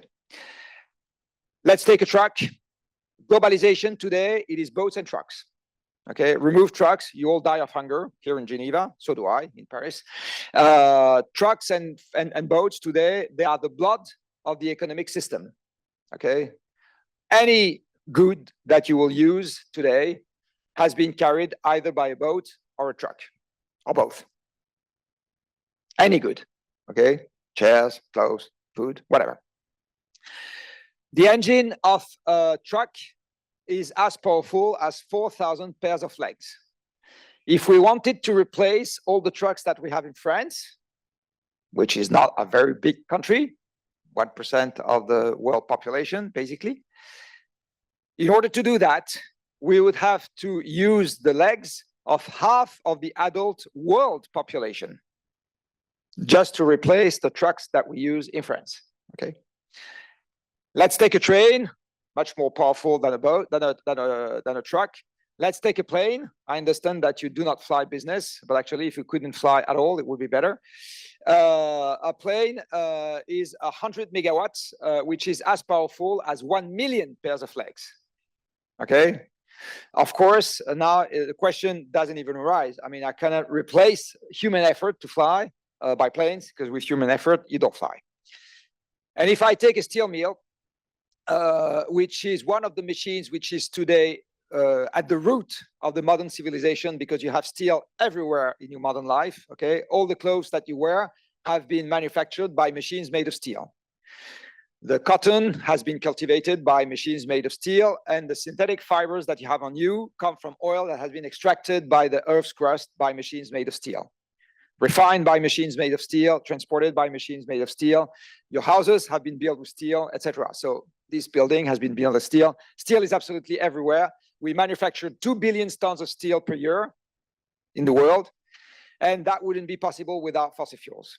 Let's take a truck. Globalization today, it is boats and trucks. Okay, remove trucks, you all die of hunger here in Geneva. So do I in Paris. Trucks and boats today, they are the blood of the economic system. Okay, any good that you will use today has been carried either by a boat or a truck, or both. Any good. Okay, chairs, clothes, food, whatever. The engine of a truck is as powerful as 4,000 pairs of legs. If we wanted to replace all the trucks that we have in France, which is not a very big country, 1% of the world population, basically, in order to do that, we would have to use the legs of half of the adult world population just to replace the trucks that we use in France. Okay. Let's take a train, much more powerful than a boat, than a truck. Let's take a plane. I understand that you do not fly business, but actually, if you couldn't fly at all, it would be better. A plane is 100 megawatts, which is as powerful as 1 million pairs of legs. Okay. Of course, now the question doesn't even arise. I mean, I cannot replace human effort to fly by planes, because with human effort, you don't fly. And if I take a steel mill, which is one of the machines which is today at the root of the modern civilization, because you have steel everywhere in your modern life. Okay, all the clothes that you wear have been manufactured by machines made of steel. The cotton has been cultivated by machines made of steel, and the synthetic fibers that you have on you come from oil that has been extracted by the Earth's crust by machines made of steel. Refined by machines made of steel, transported by machines made of steel. Your houses have been built with steel, etc. So this building has been built with steel. Steel is absolutely everywhere. We manufacture 2 billion tons of steel per year in the world, and that wouldn't be possible without fossil fuels.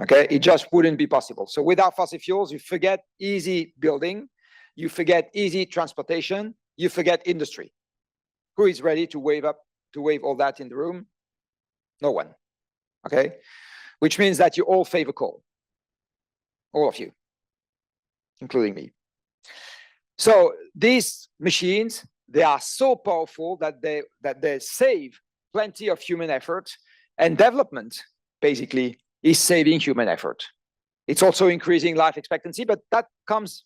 Okay, it just wouldn't be possible. So without fossil fuels, you forget easy building, you forget easy transportation, you forget industry. Who is ready to wave all that in the room? No one. Okay, which means that you all favor coal, all of you, including me. So these machines, they are so powerful that they save plenty of human effort, and development basically is saving human effort. It's also increasing life expectancy, but that comes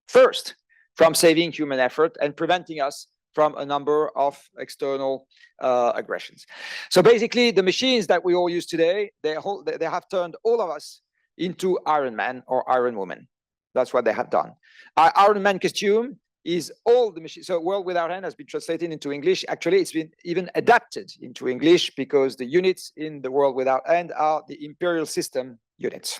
first from saving human effort and preventing us from a number of external aggressions. So basically, the machines that we all use today, they have turned all of us into Iron Man or Iron Woman. That's what they have done. Our Iron Man costume is all the machines. So World Without End has been translated into English. Actually, it's been even adapted into English because the units in the World Without End are the imperial system units.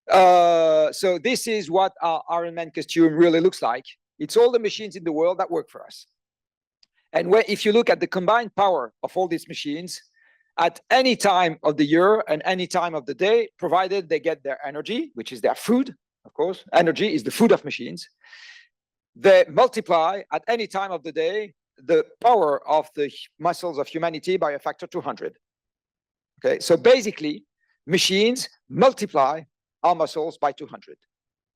So this is what our Iron Man costume really looks like. It's all the machines in the world that work for us. And if you look at the combined power of all these machines, at any time of the year and any time of the day, provided they get their energy, which is their food, of course, energy is the food of machines, they multiply at any time of the day the power of the muscles of humanity by a factor 200. Okay, so basically, machines multiply our muscles by 200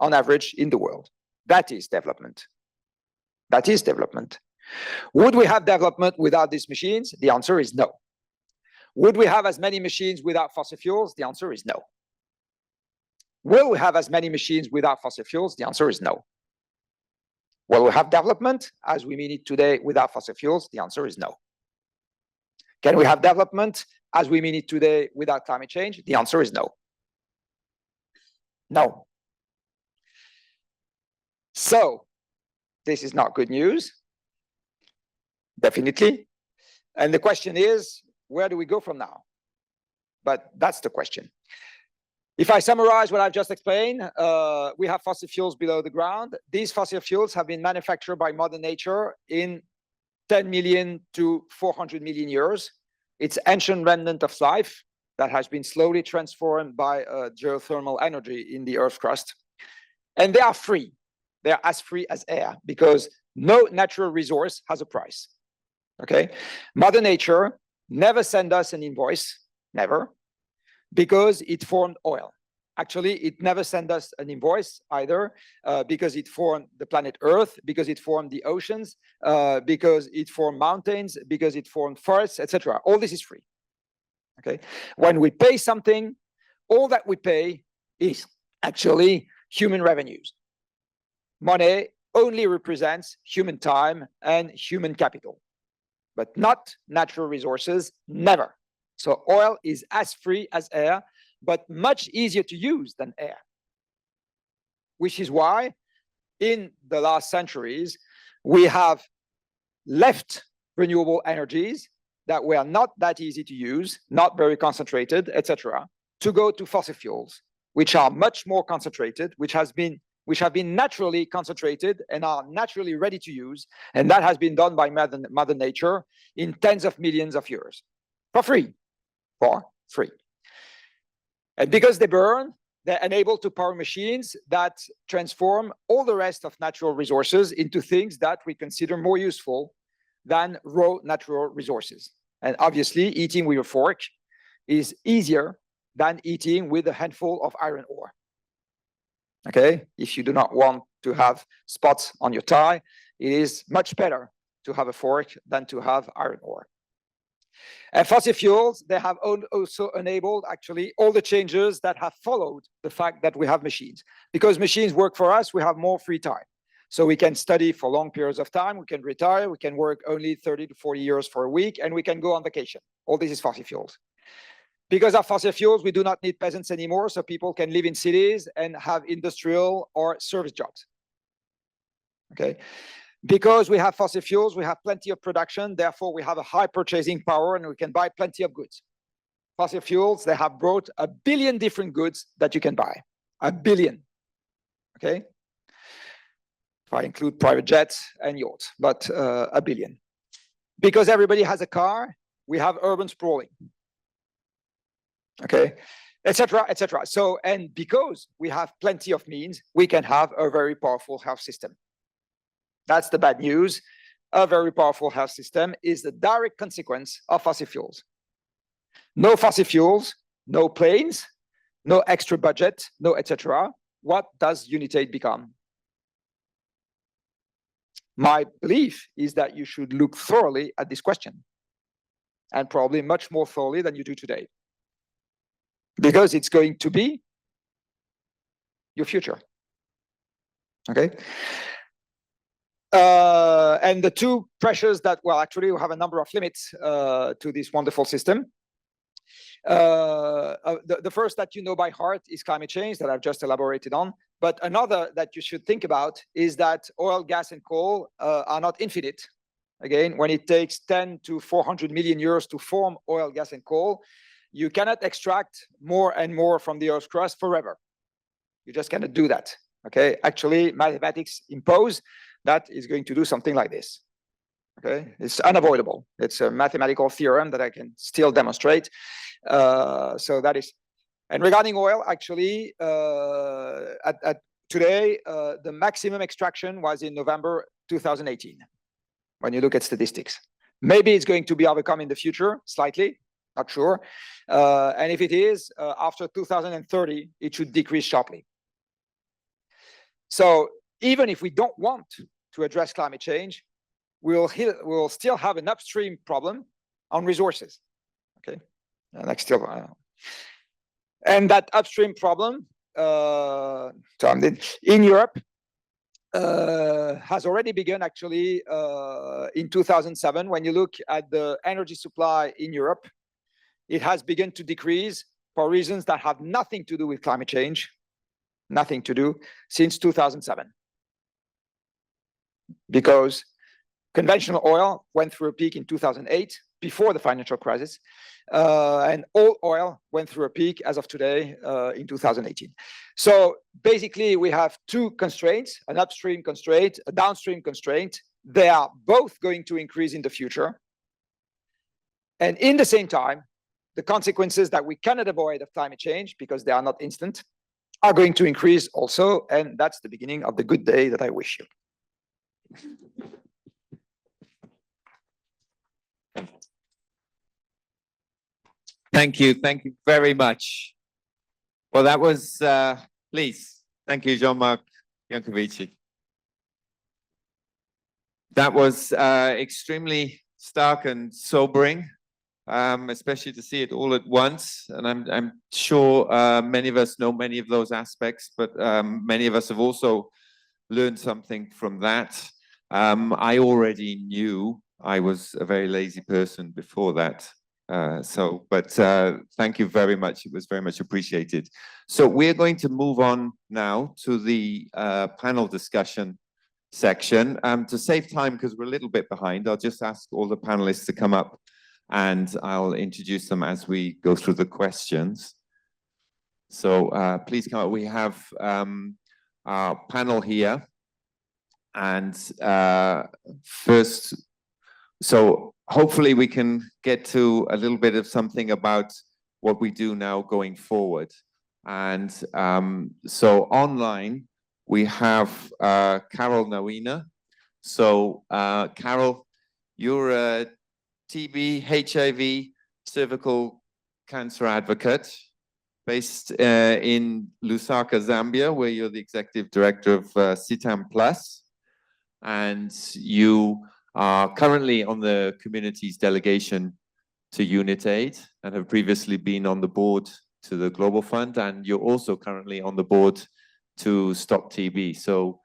on average in the world. That is development. That is development. Would we have development without these machines? The answer is no. Would we have as many machines without fossil fuels? The answer is no. Will we have as many machines without fossil fuels? The answer is no. Will we have development as we mean it today without fossil fuels? The answer is no. Can we have development as we mean it today without climate change? The answer is no. No. So this is not good news, definitely. And the question is, where do we go from now? But that's the question. If I summarize what I've just explained, we have fossil fuels below the ground. These fossil fuels have been manufactured by Mother Nature in 10 million to 400 million years. It's ancient remnant of life that has been slowly transformed by geothermal energy in the Earth's crust. And they are free. They're as free as air because no natural resource has a price. Okay, Mother Nature never send us an invoice, never, because it formed oil. Actually, it never sent us an invoice either, because it formed the planet Earth, because it formed the oceans, because it formed mountains, because it formed forests, etc. All this is free. Okay. When we pay something, all that we pay is actually human revenues. Money only represents human time and human capital, but not natural resources, never. So oil is as free as air, but much easier to use than air. Which is why in the last centuries, we have left renewable energies that were not that easy to use, not very concentrated, etc., to go to fossil fuels, which are much more concentrated, which have been naturally concentrated and are naturally ready to use. And that has been done by Mother Nature in tens of millions of years for free, And because they burn, they're unable to power machines that transform all the rest of natural resources into things that we consider more useful than raw natural resources. And obviously, eating with a fork is easier than eating with a handful of iron ore. Okay, if you do not want to have spots on your tie, it is much better to have a fork than to have iron ore. And fossil fuels, they have also enabled actually all the changes that have followed the fact that we have machines. Because machines work for us, we have more free time. So we can study for long periods of time, we can retire, we can work only 30 to 40 years for a week, and we can go on vacation. All this is fossil fuels. Because of fossil fuels, we do not need peasants anymore, so people can live in cities and have industrial or service jobs. Okay. Because we have fossil fuels, we have plenty of production, therefore we have a high purchasing power and we can buy plenty of goods. Fossil fuels, they have brought 1 billion different goods that you can buy. 1 billion. Okay. If I include private jets and yachts, but 1 billion. Because everybody has a car, we have urban sprawling. Okay, etc., etc. So, and because we have plenty of means, we can have a very powerful health system. That's the bad news. A very powerful health system is the direct consequence of fossil fuels. No fossil fuels, no planes, no extra budget, no etc. What does Unitate become? My belief is that you should look thoroughly at this question, and probably much more thoroughly than you do today. Because it's going to be your future. Okay. And the two pressures that, well, actually, we have a number of limits to this wonderful system. The first that you know by heart is climate change that I've just elaborated on. But another that you should think about is that oil, gas, and coal are not infinite. Again, when it takes 10 to 400 million years to form oil, gas, and coal, you cannot extract more and more from the Earth's crust forever. You just cannot do that. Okay, actually, mathematics impose that is going to do something like this. Okay, it's unavoidable. It's a mathematical theorem that I can still demonstrate. So that is, and regarding oil, actually, at today, the maximum extraction was in November 2018. When you look at statistics, maybe it's going to be overcome in the future slightly. Not sure. And if it is, after 2030, it should decrease sharply. So even if we don't want to address climate change, we'll still have an upstream problem on resources. Okay, like still, and that upstream problem in Europe has already begun actually in 2007. When you look at the energy supply in Europe, it has begun to decrease for reasons that have nothing to do with climate change, nothing to do, since 2007. Because conventional oil went through a peak in 2008, before the financial crisis, and all oil went through a peak as of today in 2018. So basically, we have two constraints, an upstream constraint, a downstream constraint. They are both going to increase in the future. And in the same time, the consequences that we cannot avoid of climate change, because they are not instant, are going to increase also. And that's the beginning of the good day that I wish you. Thank you very much. Well, that was, please, thank you, Jean-Marc Jancovici. That was extremely stark and sobering, especially to see it all at once. And I'm sure many of us know many of those aspects, but many of us have also learned something from that. I already knew I was a very lazy person before that. But thank you very much. It was very much appreciated. So we're going to move on now to the panel discussion section. To save time, because we're a little bit behind, I'll just ask all the panelists to come up and I'll introduce them as we go through the questions. So please come up. We have our panel here. And first, so hopefully we can get to a little bit of something about what we do now going forward. And so online, we have Carol Nawina. So Carol, you're a TB, HIV, cervical cancer advocate based in Lusaka, Zambia, where you're the executive director of CITAM Plus. And you are currently on the community's delegation to UnitAid and have previously been on the board to the Global Fund, and you're also currently on the board to Stop TB. So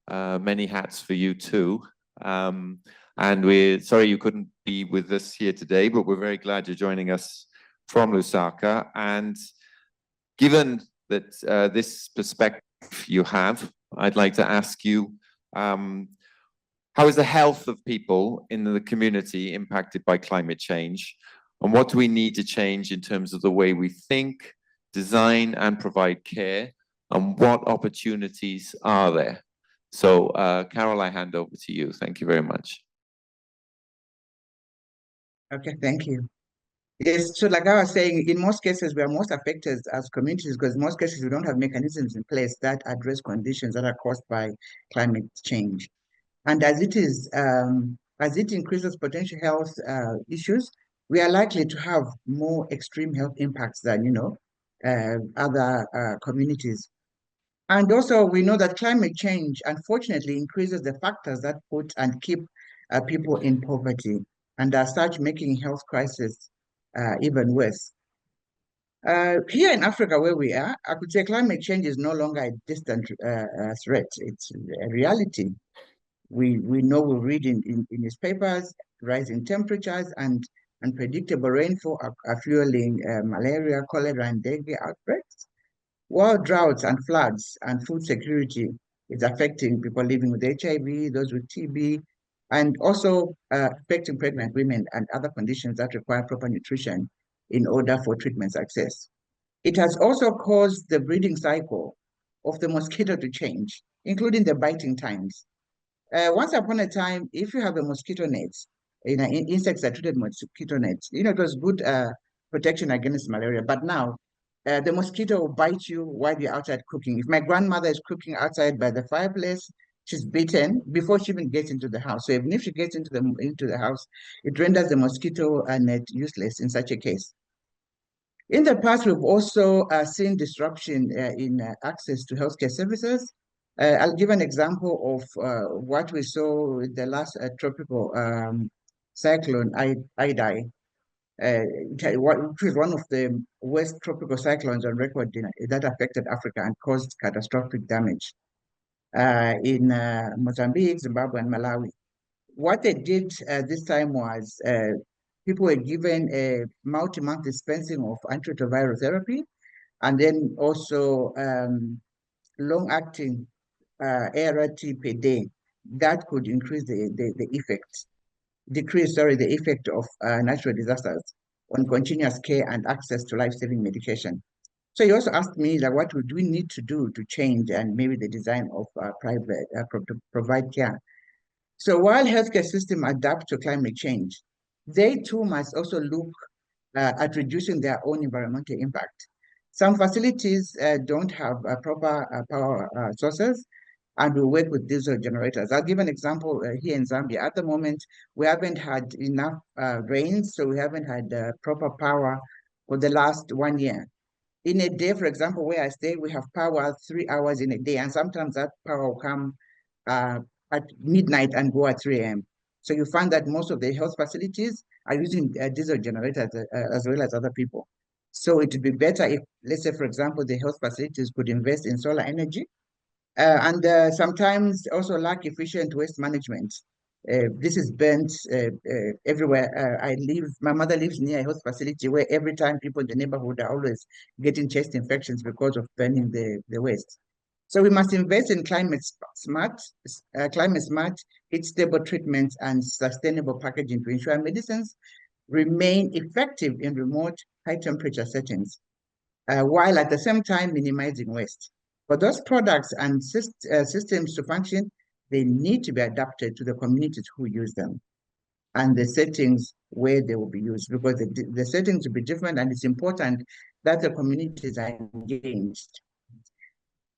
many hats for you too. And we're sorry you couldn't be with us here today, but we're very glad you're joining us from Lusaka. And given that this perspective you have, I'd like to ask you, how is the health of people in the community impacted by climate change? And what do we need to change in terms of the way we think, design, and provide care? And what opportunities are there? So, Carol, I hand over to you. Thank you very much. Okay, thank you. Yes, so like I was saying, in most cases, we are most affected as communities because in most cases, we don't have mechanisms in place that address conditions that are caused by climate change. And as it increases potential health issues, we are likely to have more extreme health impacts than, other communities. And also, we know that climate change, unfortunately, increases the factors that put and keep people in poverty, and as such, making health crisis even worse. Here in Africa, where we are, I could say climate change is no longer a distant threat. It's a reality. We know, we read in newspapers, rising temperatures and unpredictable rainfall are fueling malaria, cholera, and dengue outbreaks. While droughts and floods and food security is affecting people living with HIV, those with TB, and also affecting pregnant women and other conditions that require proper nutrition in order for treatment success. It has also caused the breeding cycle of the mosquito to change, including the biting times. Once upon a time, if you have a mosquito net, insects that treated mosquito nets, it was good protection against malaria. But now, the mosquito will bite you while you're outside cooking. If my grandmother is cooking outside by the fireplace, she's bitten before she even gets into the house. So even if she gets into the house, it renders the mosquito net useless in such a case. In the past, we've also seen disruption in access to healthcare services. I'll give an example of what we saw with the last tropical cyclone, Idai, which is one of the worst tropical cyclones on record that affected Africa and caused catastrophic damage in Mozambique, Zimbabwe, and Malawi. What they did this time was people were given a multi-month dispensing of antiretroviral therapy, and then also long-acting ART per day that could increase the effect of natural disasters on continuous care and access to life-saving medication. So you also asked me, like, what do we need to do to change and maybe the design of private to provide care. So while healthcare systems adapt to climate change, they too must also look at reducing their own environmental impact. Some facilities don't have proper power sources, and we work with diesel generators. I'll give an example here in Zambia. At the moment, we haven't had enough rain, so we haven't had proper power for the last 1 year. In a day, for example, where I stay, we have power 3 hours in a day, and sometimes that power will come at midnight and go at 3 a.m. So you find that most of the health facilities are using diesel generators as well as other people. So it would be better if, let's say, for example, the health facilities could invest in solar energy and sometimes also lack efficient waste management. This is burnt everywhere. My mother lives near a health facility where every time people in the neighborhood are always getting chest infections because of burning the waste. So we must invest in climate smart, heat stable treatments and sustainable packaging to ensure medicines remain effective in remote high temperature settings, while at the same time minimizing waste. For those products and systems to function, they need to be adapted to the communities who use them and the settings where they will be used, because the settings will be different, and it's important that the communities are engaged.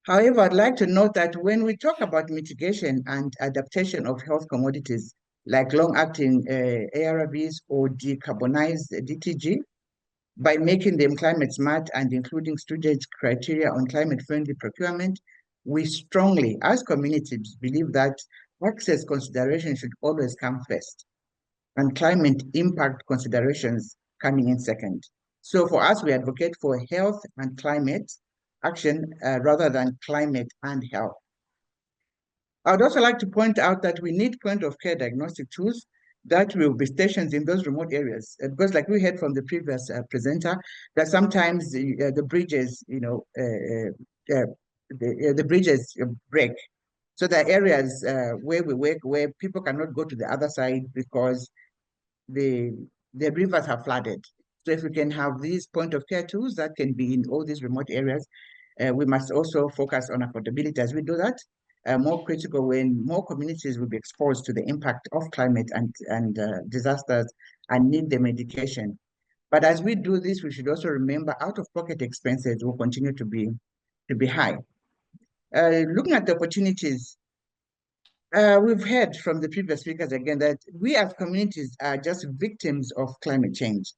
However, I'd like to note that when we talk about mitigation and adaptation of health commodities, like long-acting ARVs or decarbonized DTG, by making them climate smart and including stringent criteria on climate-friendly procurement, we strongly, as communities, believe that access consideration should always come first, and climate impact considerations coming in second. So for us, we advocate for health and climate action rather than climate and health. I would also like to point out that we need point-of-care diagnostic tools that will be stationed in those remote areas, because like we heard from the previous presenter, that sometimes the bridges, the bridges break. So there are areas where we work where people cannot go to the other side because the rivers have flooded. So if we can have these point-of-care tools that can be in all these remote areas, we must also focus on affordability as we do that. More critical when more communities will be exposed to the impact of climate and disasters and need the medication. But as we do this, we should also remember out-of-pocket expenses will continue to be high. Looking at the opportunities, we've heard from the previous speakers again that we as communities are just victims of climate change.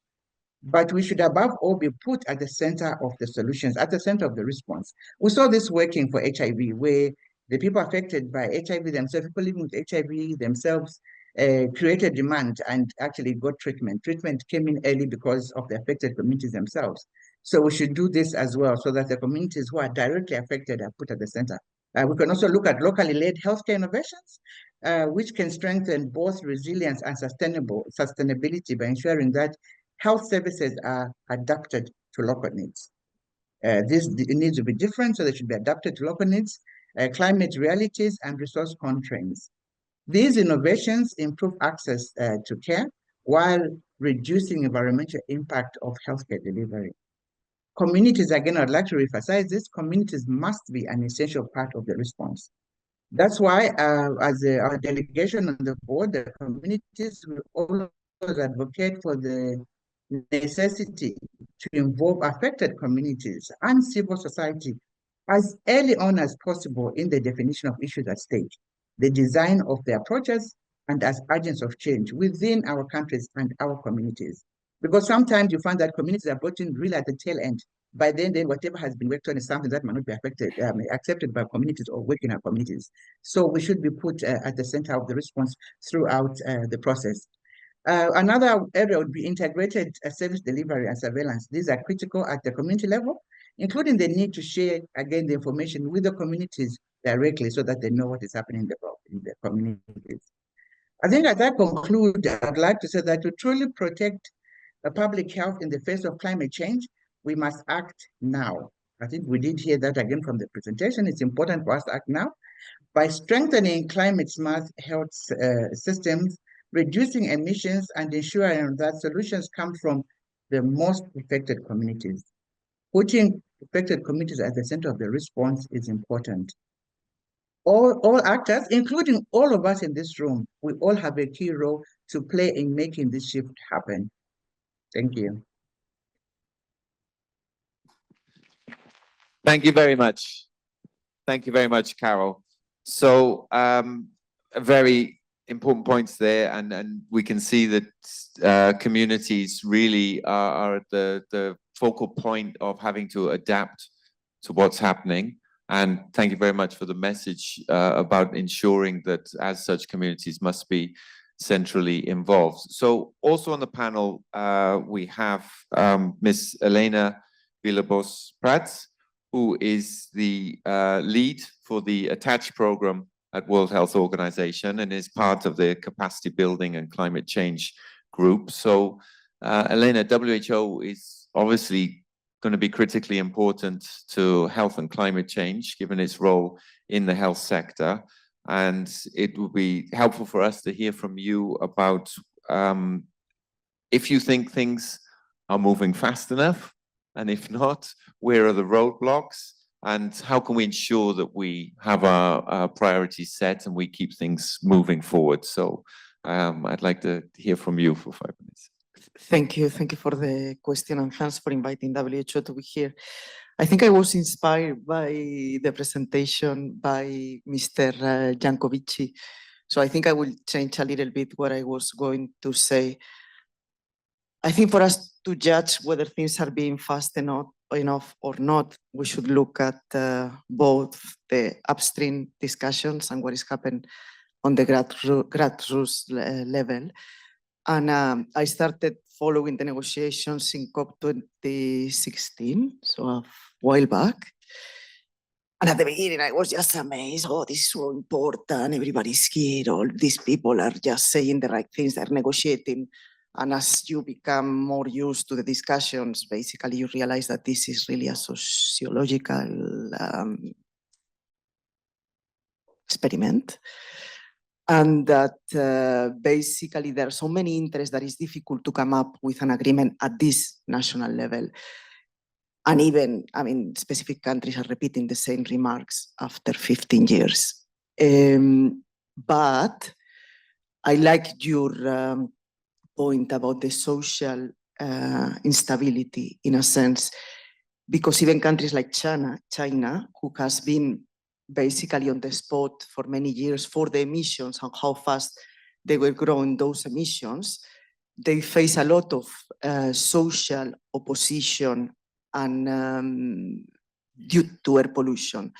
But we should above all be put at the center of the solutions, at the center of the response. We saw this working for HIV, where the people affected by HIV themselves, people living with HIV themselves, created demand and actually got treatment. Treatment came in early because of the affected communities themselves. So we should do this as well so that the communities who are directly affected are put at the center. We can also look at locally led healthcare innovations, which can strengthen both resilience and sustainability by ensuring that health services are adapted to local needs. These needs will be different, so they should be adapted to local needs, climate realities, and resource constraints. These innovations improve access to care while reducing environmental impact of healthcare delivery. Communities, again, I'd like to emphasize this, communities must be an essential part of the response. That's why, as our delegation on the board, the communities will always advocate for the necessity to involve affected communities and civil society as early on as possible in the definition of issues at stake, the design of the approaches, and as agents of change within our countries and our communities. Because sometimes you find that communities are brought in really at the tail end. By then whatever has been worked on is something that might not be accepted by communities or work in our communities. So we should be put at the center of the response throughout the process. Another area would be integrated service delivery and surveillance. These are critical at the community level, including the need to share, again, the information with the communities directly so that they know what is happening in the communities. I think as I conclude, I'd like to say that to truly protect public health in the face of climate change, we must act now. I think we did hear that again from the presentation. It's important for us to act now by strengthening climate smart health systems, reducing emissions, and ensuring that solutions come from the most affected communities. Putting affected communities at the center of the response is important. All actors, including all of us in this room, we all have a key role to play in making this shift happen. Thank you. Thank you very much. Thank you very much, Carol. So a very important points there, and we can see that communities really are at the focal point of having to adapt to what's happening. And thank you very much for the message about ensuring that as such communities must be centrally involved. So also on the panel, we have Ms. Elena Villalobos-Prats, who is the lead for the ATTACH program at World Health Organization and is part of the capacity building and climate change group. So Elena, WHO is obviously going to be critically important to health and climate change, given its role in the health sector. And it would be helpful for us to hear from you about if you think things are moving fast enough, and if not, where are the roadblocks, and how can we ensure that we have our priorities set and we keep things moving forward? So I'd like to hear from you for 5 minutes. Thank you for the question, and thanks for inviting WHO to be here. I think I was inspired by the presentation by Mr. Jancovici. So I think I will change a little bit what I was going to say. I think for us to judge whether things are being fast enough or not, we should look at both the upstream discussions and what is happening on the grassroots level. And I started following the negotiations in COP 2016, so a while back. And at the beginning, I was just amazed. Oh, this is so important. Everybody's here. All these people are just saying the right things. They're negotiating. And as you become more used to the discussions, basically you realize that this is really a sociological experiment. And that basically there are so many interests that it's difficult to come up with an agreement at this national level. And even, I mean, specific countries are repeating the same remarks after 15 years. But I like your point about the social instability in a sense, because even countries like China, who has been basically on the spot for many years for the emissions and how fast they were growing those emissions, they face a lot of social opposition and due to air pollution.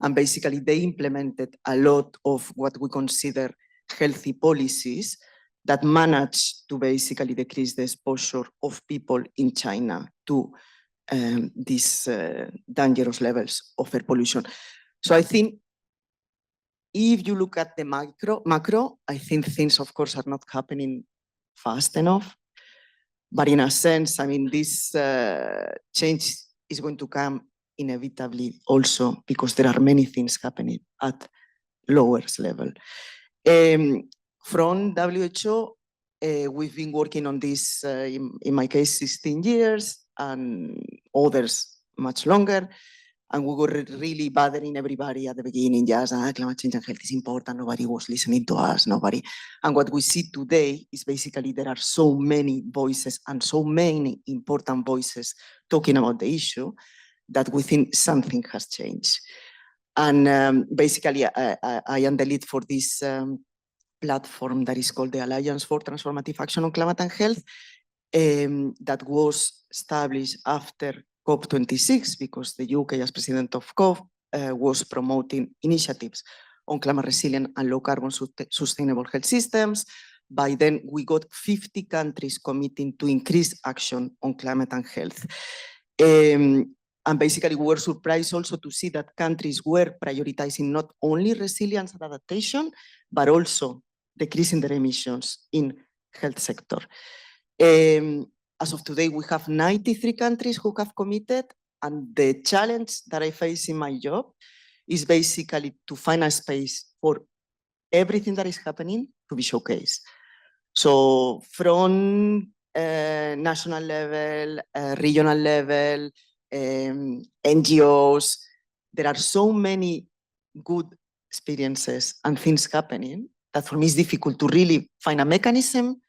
And basically they implemented a lot of what we consider healthy policies that managed to basically decrease the exposure of people in China to these dangerous levels of air pollution. So I think if you look at the macro, I think things, of course, are not happening fast enough. But in a sense, I mean, this change is going to come inevitably also because there are many things happening at lower level. From WHO, we've been working on this, in my case, 16 years, and others much longer. And we were really bothering everybody at the beginning, just climate change and health is important. Nobody was listening to us, nobody. And what we see today is basically there are so many voices and so many important voices talking about the issue that we think something has changed. And basically, I am the lead for this platform that is called the Alliance for Transformative Action on Climate and Health, that was established after COP26 because the UK, as president of COP, was promoting initiatives on climate resilient and low carbon sustainable health systems. By then, we got 50 countries committing to increase action on climate and health. And basically, we were surprised also to see that countries were prioritizing not only resilience and adaptation, but also decreasing their emissions in health sector. As of today, we have 93 countries who have committed, and the challenge that I face in my job is basically to find a space for everything that is happening to be showcased. So from national level, regional level, NGOs, there are so many good experiences and things happening that for me it's difficult to really find a mechanism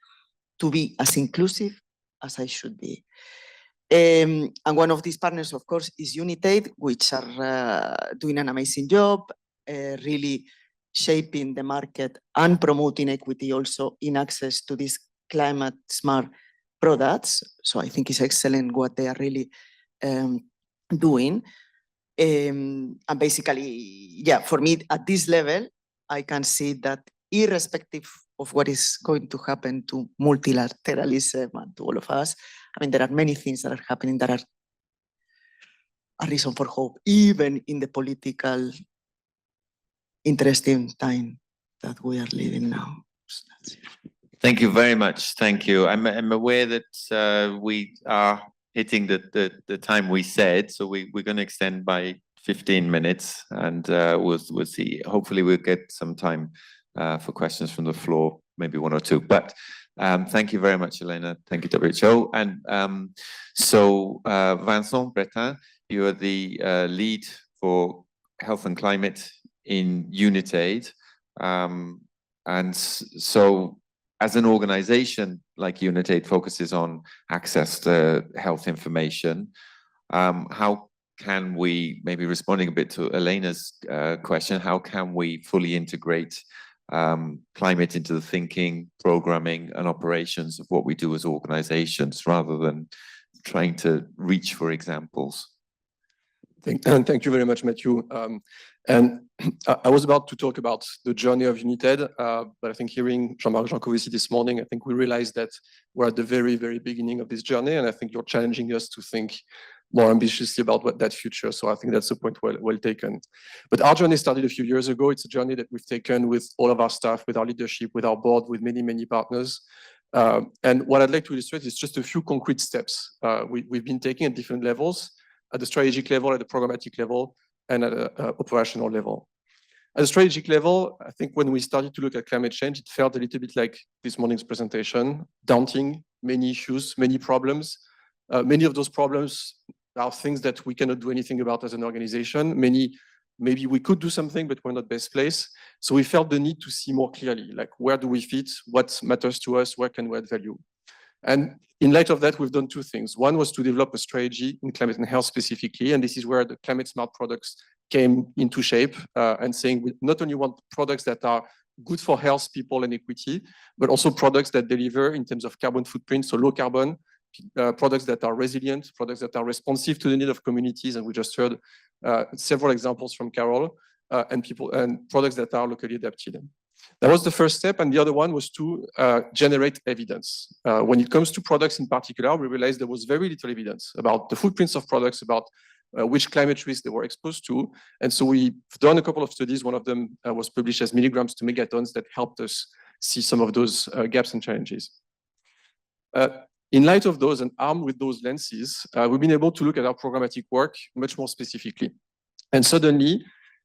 to be as inclusive as I should be. And one of these partners, of course, is UNITAID, which are doing an amazing job, really shaping the market and promoting equity also in access to these climate smart products. So I think it's excellent what they are really doing. And basically, yeah, for me at this level, I can see that irrespective of what is going to happen to multilateralism and to all of us, I mean, there are many things that are happening that are a reason for hope, even in the political interesting time that we are living now. Thank you very much. Thank you. I'm aware that we are hitting the time we said, so we're going to extend by 15 minutes, and we'll see. Hopefully, we'll get some time for questions from the floor, maybe one or two. But thank you very much, Elena. Thank you, WHO. And so, Vincent Bretin, you are the lead for health and climate in UNITAID. And so, as an organization like UNITAID focuses on access to health information, how can we, maybe responding a bit to Elena's question, how can we fully integrate climate into the thinking, programming, and operations of what we do as organizations, rather than trying to reach for examples? Thank you very much, Matthew. And I was about to talk about the journey of UNITAID, but I think hearing Jean-Marc Jancovici this morning, I think we realized that we're at the very, very beginning of this journey, and I think you're challenging us to think more ambitiously about what that future. So I think that's a point well taken. But our journey started a few years ago. It's a journey that we've taken with all of our staff, with our leadership, with our board, with many, many partners. And what I'd like to illustrate is just a few concrete steps we've been taking at different levels, at the strategic level, at the programmatic level, and at an operational level. At the strategic level, I think when we started to look at climate change, it felt a little bit like this morning's presentation, daunting, many issues, many problems. Many of those problems are things that we cannot do anything about as an organization. Many, maybe we could do something, but we're not best placed. So we felt the need to see more clearly, like where do we fit, what matters to us, where can we add value? And in light of that, we've done two things. One was to develop a strategy in climate and health specifically, and this is where the climate smart products came into shape, and saying we not only want products that are good for health, people, and equity, but also products that deliver in terms of carbon footprint, so low carbon, products that are resilient, products that are responsive to the need of communities, and we just heard several examples from Carol, and products that are locally adapted. That was the first step, and the other one was to generate evidence. When it comes to products in particular, we realized there was very little evidence about the footprints of products, about which climate risks they were exposed to. And so we've done a couple of studies. One of them was published as milligrams to megatons that helped us see some of those gaps and challenges. In light of those and armed with those lenses, we've been able to look at our programmatic work much more specifically. And suddenly,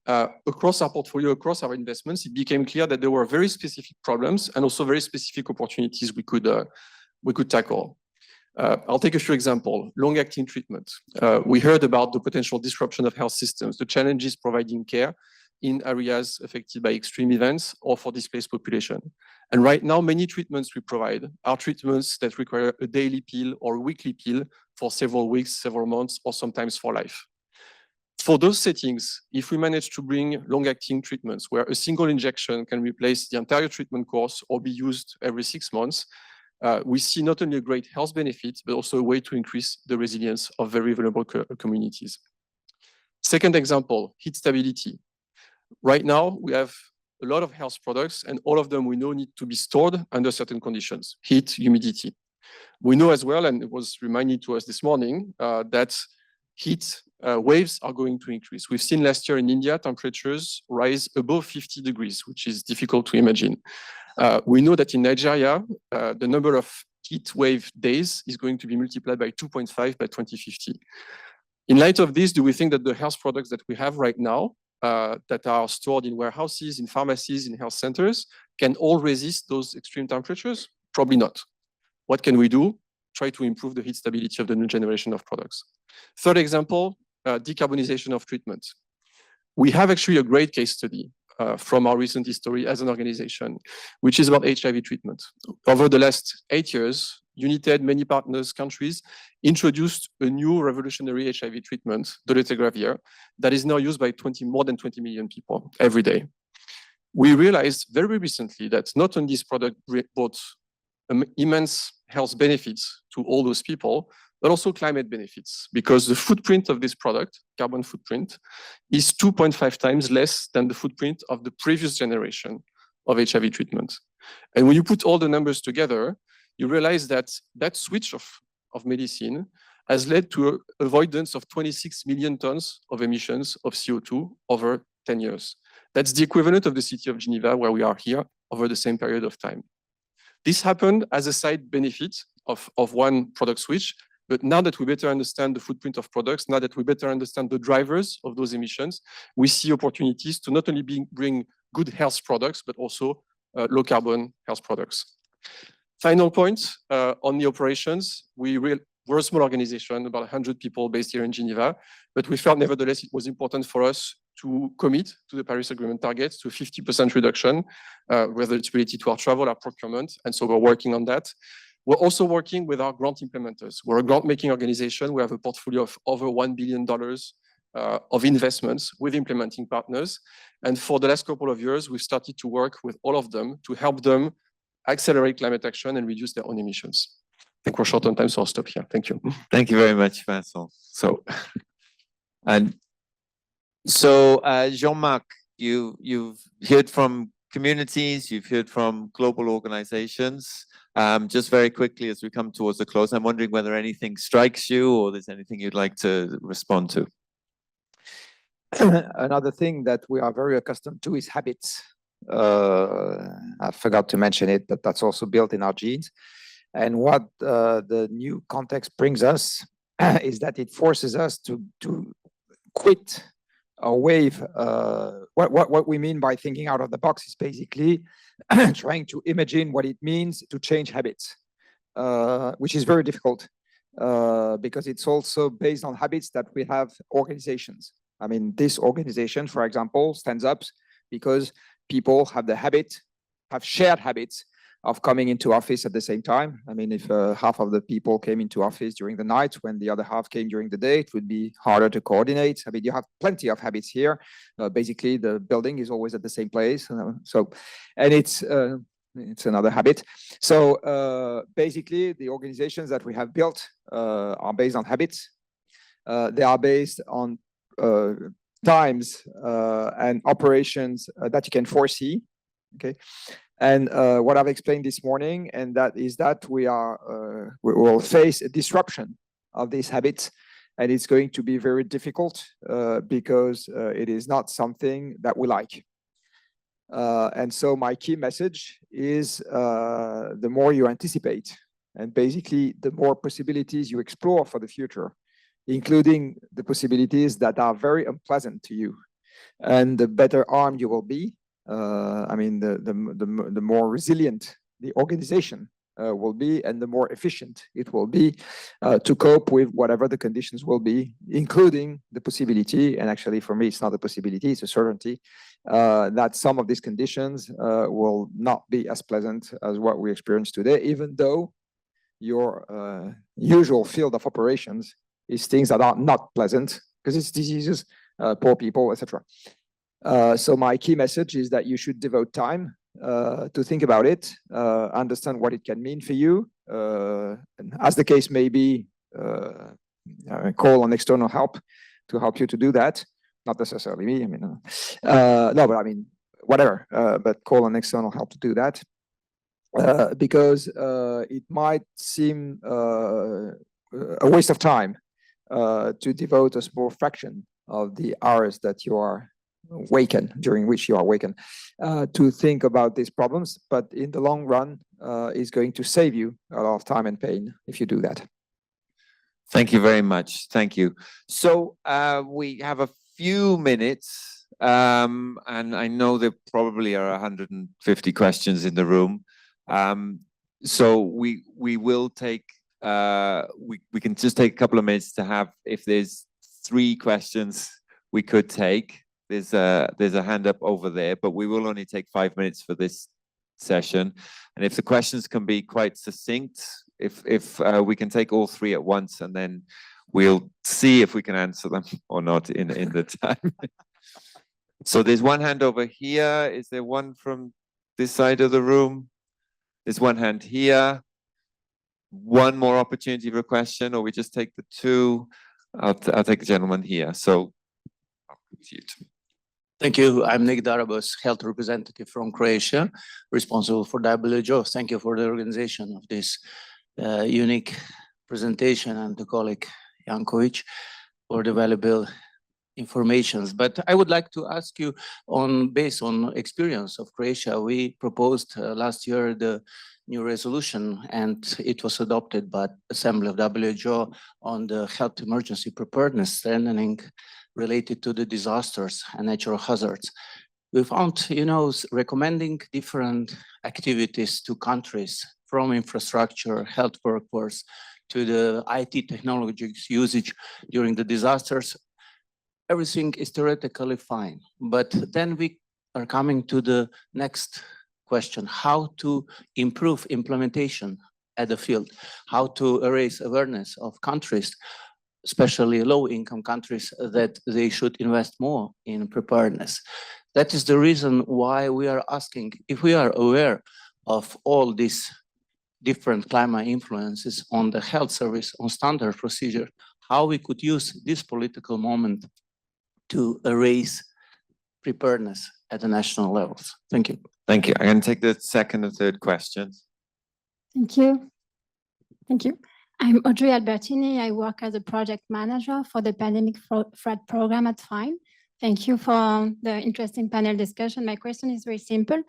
across our portfolio, across our investments, it became clear that there were very specific problems and also very specific opportunities we could tackle. I'll take a few examples. Long-acting treatment. We heard about the potential disruption of health systems, the challenges providing care in areas affected by extreme events or for displaced population. And right now, many treatments we provide are treatments that require a daily pill or a weekly pill for several weeks, several months, or sometimes for life. For those settings, if we manage to bring long-acting treatments where a single injection can replace the entire treatment course or be used every 6 months, we see not only a great health benefit, but also a way to increase the resilience of very vulnerable communities. Second example, heat stability. Right now, we have a lot of health products, and all of them we know need to be stored under certain conditions, heat, humidity. We know as well, and it was reminded to us this morning, that heat waves are going to increase. We've seen last year in India, temperatures rise above 50 degrees, which is difficult to imagine. We know that in Nigeria, the number of heat wave days is going to be multiplied by 2.5 by 2050. In light of this, do we think that the health products that we have right now, that are stored in warehouses, in pharmacies, in health centers, can all resist those extreme temperatures? Probably not. What can we do? Try to improve the heat stability of the new generation of products. Third example, decarbonization of treatment. We have actually a great case study from our recent history as an organization, which is about HIV treatment. Over the last 8 years, UNITAID, many partners, countries, introduced a new revolutionary HIV treatment, dolutegravir, that is now used by more than 20 million people every day. we realized very recently that not only this product brought immense health benefits to all those people, but also climate benefits, because the footprint of this product, carbon footprint, is 2.5 times less than the footprint of the previous generation of HIV treatment. And when you put all the numbers together, you realize that that switch of medicine has led to an avoidance of 26 million tons of emissions of CO2 over 10 years. That's the equivalent of the city of Geneva, where we are here, over the same period of time. This happened as a side benefit of one product switch, but now that we better understand the footprint of products, now that we better understand the drivers of those emissions, we see opportunities to not only bring good health products, but also low carbon health products. Final point on the operations, we're a small organization, about 100 people based here in Geneva, but we felt nevertheless it was important for us to commit to the Paris Agreement targets, to 50% reduction, whether it's related to our travel, our procurement, and so we're working on that. We're also working with our grant implementers. We're a grant-making organization. We have a portfolio of over $1 billion of investments with implementing partners. And for the last couple of years, we've started to work with all of them to help them accelerate climate action and reduce their own emissions. I think we're short on time, so I'll stop here. Thank you. Thank you very much, Vincent. Jean-Marc, you've heard from communities, you've heard from global organizations. Just very quickly as we come towards the close, I'm wondering whether anything strikes you or there's anything you'd like to respond to. Another thing that we are very accustomed to is habits. I forgot to mention it, but that's also built in our genes. And what the new context brings us is that it forces us to quit or wave. What we mean by thinking out of the box is basically trying to imagine what it means to change habits, which is very difficult because it's also based on habits that we have organizations. I mean, this organization, for example, stands up because people have the habit, have shared habits of coming into office at the same time. I mean, if half of the people came into office during the night when the other half came during the day, it would be harder to coordinate. I mean, you have plenty of habits here. Basically, the building is always at the same place. And it's another habit. So basically, the organizations that we have built are based on habits. They are based on times and operations that you can foresee. Okay. And what I've explained this morning, and that is that we will face a disruption of these habits, and it's going to be very difficult because it is not something that we like. And so my key message is the more you anticipate, and basically the more possibilities you explore for the future, including the possibilities that are very unpleasant to you, and the better armed you will be. I mean, the more resilient the organization will be, and the more efficient it will be to cope with whatever the conditions will be, including the possibility, and actually for me, it's not a possibility, it's a certainty, that some of these conditions will not be as pleasant as what we experience today, even though your usual field of operations is things that are not pleasant, because it's diseases, poor people, etc. So my key message is that you should devote time to think about it, understand what it can mean for you, and as the case may be, call on external help to help you to do that. Not necessarily me, I mean, no, but I mean, whatever, but call on external help to do that. Because it might seem a waste of time to devote a small fraction of the hours that you are during which you are awakened, to think about these problems, but in the long run is going to save you a lot of time and pain if you do that. Thank you very much. Thank you. So we have a few minutes, and I know there probably are 150 questions in the room. So we will take, we can just take a couple of minutes to have, if there's 3 questions we could take. There's a hand up over there, but we will only take 5 minutes for this session. And if the questions can be quite succinct, if we can take all 3 at once, and then we'll see if we can answer them or not in the time. So there's one hand over here. Is there one from this side of the room? There's one hand here. One more opportunity for a question, or we just take the two. I'll take the gentleman here. So I'll come to you too. Thank you. I'm Nick Darabos, health representative from Croatia, responsible for WHO. Thank you for the organization of this unique presentation, and to colleague Jankovic for the valuable informations. But I would like to ask you, based on experience of Croatia, we proposed last year the new resolution, and it was adopted by Assembly of WHO on the health emergency preparedness strengthening related to the disasters and natural hazards. We found, recommending different activities to countries, from infrastructure, health workforce, to the IT technologies usage during the disasters. Everything is theoretically fine, but then we are coming to the next question: how to improve implementation at the field, how to raise awareness of countries, especially low-income countries, that they should invest more in preparedness. That is the reason why we are asking if we are aware of all these different climate influences on the health service, on standard procedure, how we could use this political moment to raise preparedness at the national levels. Thank you. Thank you. I'm going to take the second and third questions. Thank you. Thank you. I'm Audrey Albertini. I work as a project manager for the pandemic threat program at FINE. Thank you for the interesting panel discussion. My question is very simple.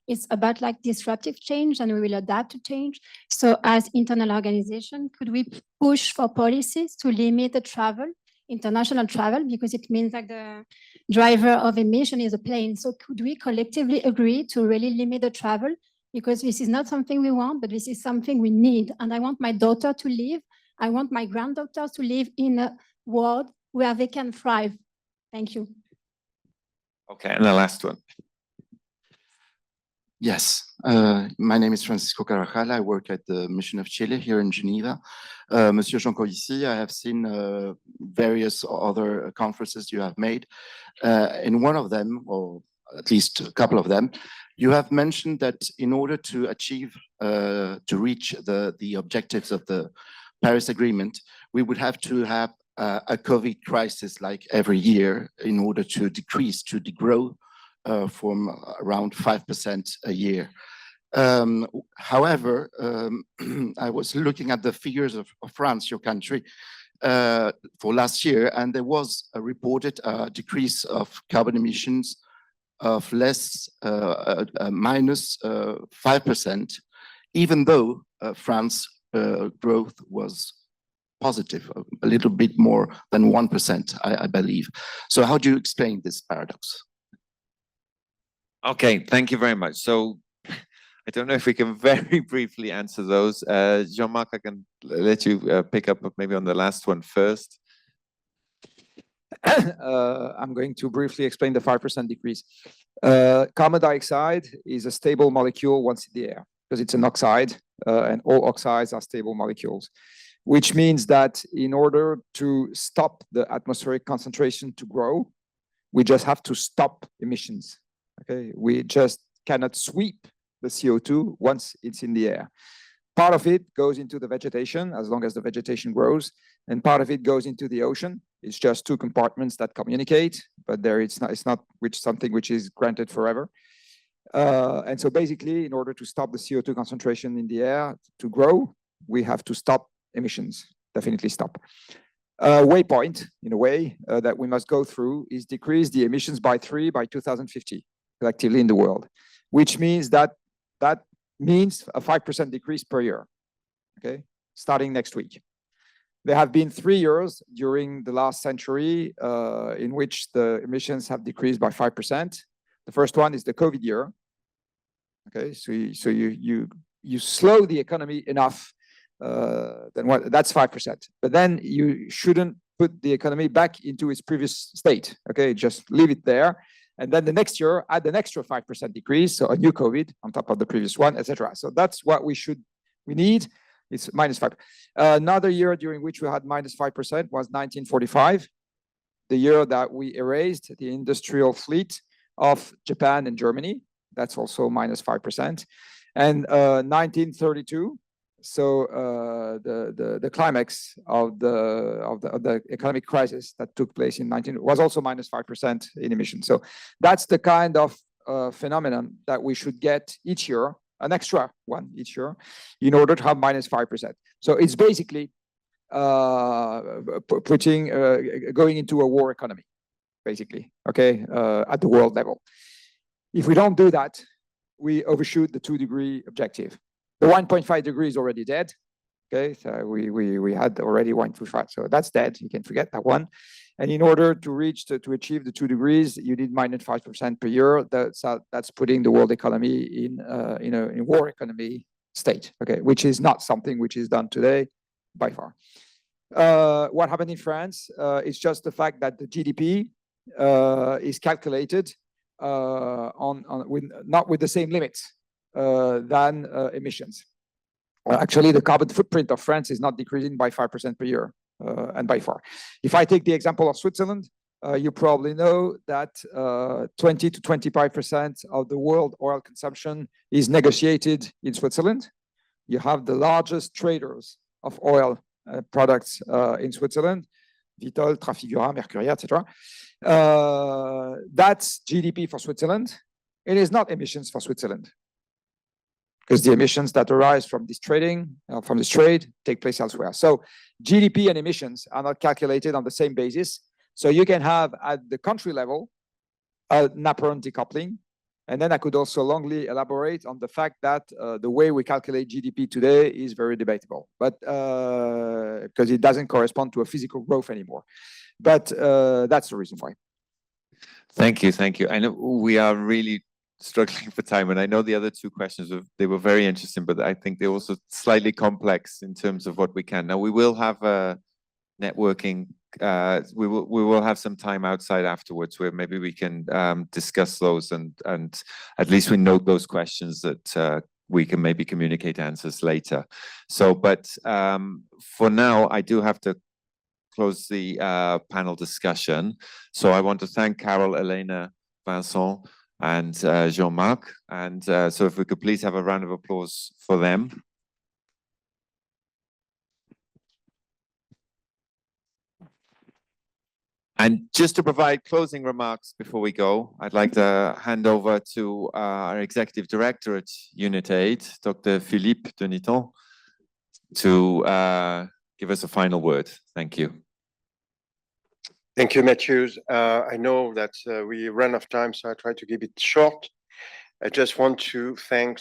It's about disruptive change, and we will adapt to change. So as internal organization, could we push for policies to limit the travel, international travel, because it means the driver of emission is a plane. So could we collectively agree to really limit the travel? Because this is not something we want, but this is something we need. And I want my daughter to live. I want my granddaughters to live in a world where they can thrive. Thank you. Okay, and the last one. Yes, my name is Francisco Carvajal. I work at the Mission of Chile here in Geneva. Monsieur Jancovici, I have seen various other conferences you have made. In one of them, or at least a couple of them, you have mentioned that in order to achieve, to reach the objectives of the Paris Agreement, we would have to have a COVID crisis like every year in order to degrow from around 5% a year. However, I was looking at the figures of France, your country, for last year, and there was a reported decrease of carbon emissions of minus 5%, even though France growth was positive, a little bit more than 1%, I believe. So how do you explain this paradox? Okay, thank you very much. So I don't know if we can very briefly answer those. Jean-Marc, I can let you pick up maybe on the last one first. I'm going to briefly explain the 5% decrease. Carbon dioxide is a stable molecule once in the air because it's an oxide, and all oxides are stable molecules, which means that in order to stop the atmospheric concentration to grow, we just have to stop emissions. Okay, we just cannot sweep the CO2 once it's in the air. Part of it goes into the vegetation as long as the vegetation grows, and part of it goes into the ocean. It's just two compartments that communicate, but there it's not something which is granted forever. And so basically, in order to stop the CO2 concentration in the air to grow, we have to stop emissions, definitely stop. Waypoint, in a way, that we must go through is decrease the emissions by 3 by 2050, collectively in the world, which means that means a 5% decrease per year, okay, starting next week. There have been 3 years during the last century in which the emissions have decreased by 5%. The first one is the COVID year. Okay, so you slow the economy enough, then what? That's 5%. But then you shouldn't put the economy back into its previous state. Okay, just leave it there. And then the next year, add an extra 5% decrease, so a new COVID on top of the previous one, etc. So that's what we need. It's minus 5. Another year during which we had minus 5% was 1945. the year that we erased the industrial fleet of Japan and Germany. That's also minus 5%. And 1932, so the climax of the economic crisis that took place in 19 was also minus 5% in emissions. So that's the kind of phenomenon that we should get each year, an extra one each year, in order to have minus 5%. So it's basically going into a war economy, basically, okay, at the world level. If we don't do that, we overshoot the 2-degree objective. The 1.5 degree is already dead. Okay, so we had already 1.5, so that's dead. You can forget that one. And in order to reach to achieve the 2 degrees, you need minus 5% per year. That's putting the world economy in a war economy state. Okay, which is not something which is done today by far. What happened in France is just the fact that the GDP is calculated not with the same limits than emissions. Actually, the carbon footprint of France is not decreasing by 5% per year, and by far. If I take the example of Switzerland, you probably know that 20 to 25% of the world oil consumption is negotiated in Switzerland. You have the largest traders of oil products in Switzerland, Vitol, Trafigura, Mercuria, etc. That's GDP for Switzerland. It is not emissions for Switzerland, because the emissions that arise from this trading, from this trade, take place elsewhere. So GDP and emissions are not calculated on the same basis. So you can have at the country level an apparent decoupling. And then I could also longly elaborate on the fact that the way we calculate GDP today is very debatable, but because it doesn't correspond to a physical growth anymore. But that's the reason why. Thank you, thank you. I know we are really struggling for time, and I know the other two questions they were very interesting, but I think they're also slightly complex in terms of what we can. Now we will have a networking. We will have some time outside afterwards where maybe we can discuss those and at least we note those questions that we can maybe communicate answers later. So, but for now, I do have to close the panel discussion. So I want to thank Carol, Elena, Vincent, and Jean-Marc. And so if we could please have a round of applause for them. And just to provide closing remarks before we go, I'd like to hand over to our Executive Director at UNITAID, Dr. Philippe Deniton, to give us a final word. Thank you. Thank you, Matthew. I know that we ran out of time, so I try to keep it short. I just want to thank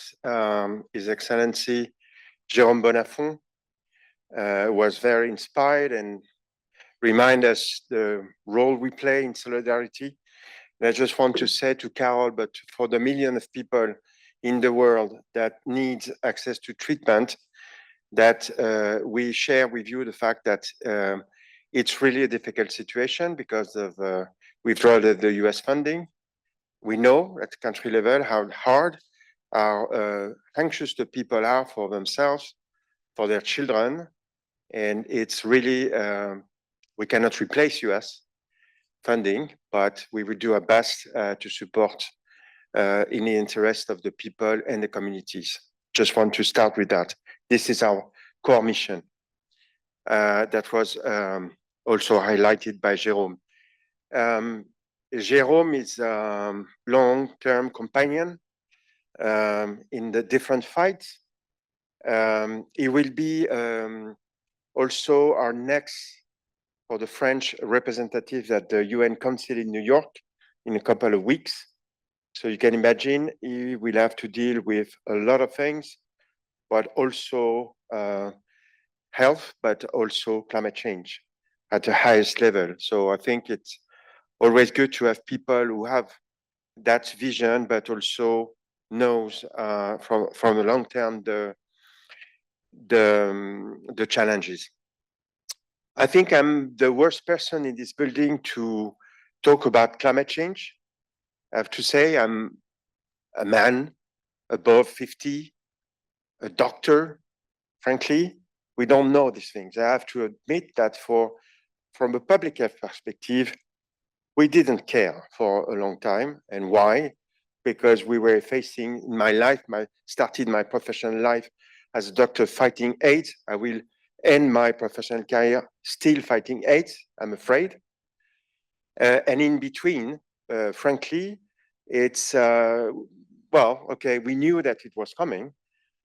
His Excellency Jérôme Bonnafont, who was very inspired and remind us the role we play in solidarity. And I just want to say to Carol, but for the million of people in the world that need access to treatment, that we share with you the fact that it's really a difficult situation because of withdrawal of the US funding. We know at the country level how hard, how anxious the people are for themselves, for their children. And it's really, we cannot replace US funding, but we will do our best to support in the interest of the people and the communities. Just want to start with that. This is our core mission. That was also highlighted by Jérôme. Jérôme is a long-term companion in the different fights. He will be also our next, for the French representative at the UN Council in New York in a couple of weeks. So you can imagine he will have to deal with a lot of things, but also health, but also climate change at the highest level. So I think it's always good to have people who have that vision, but also knows from the long term the challenges. I think I'm the worst person in this building to talk about climate change. I have to say I'm a man above 50, a doctor. Frankly, we don't know these things. I have to admit that from a public health perspective, we didn't care for a long time. And why? Because we were facing in my life, started my professional life as a doctor fighting AIDS. I will end my professional career still fighting AIDS, I'm afraid. And in between, frankly, it's, well, okay, we knew that it was coming,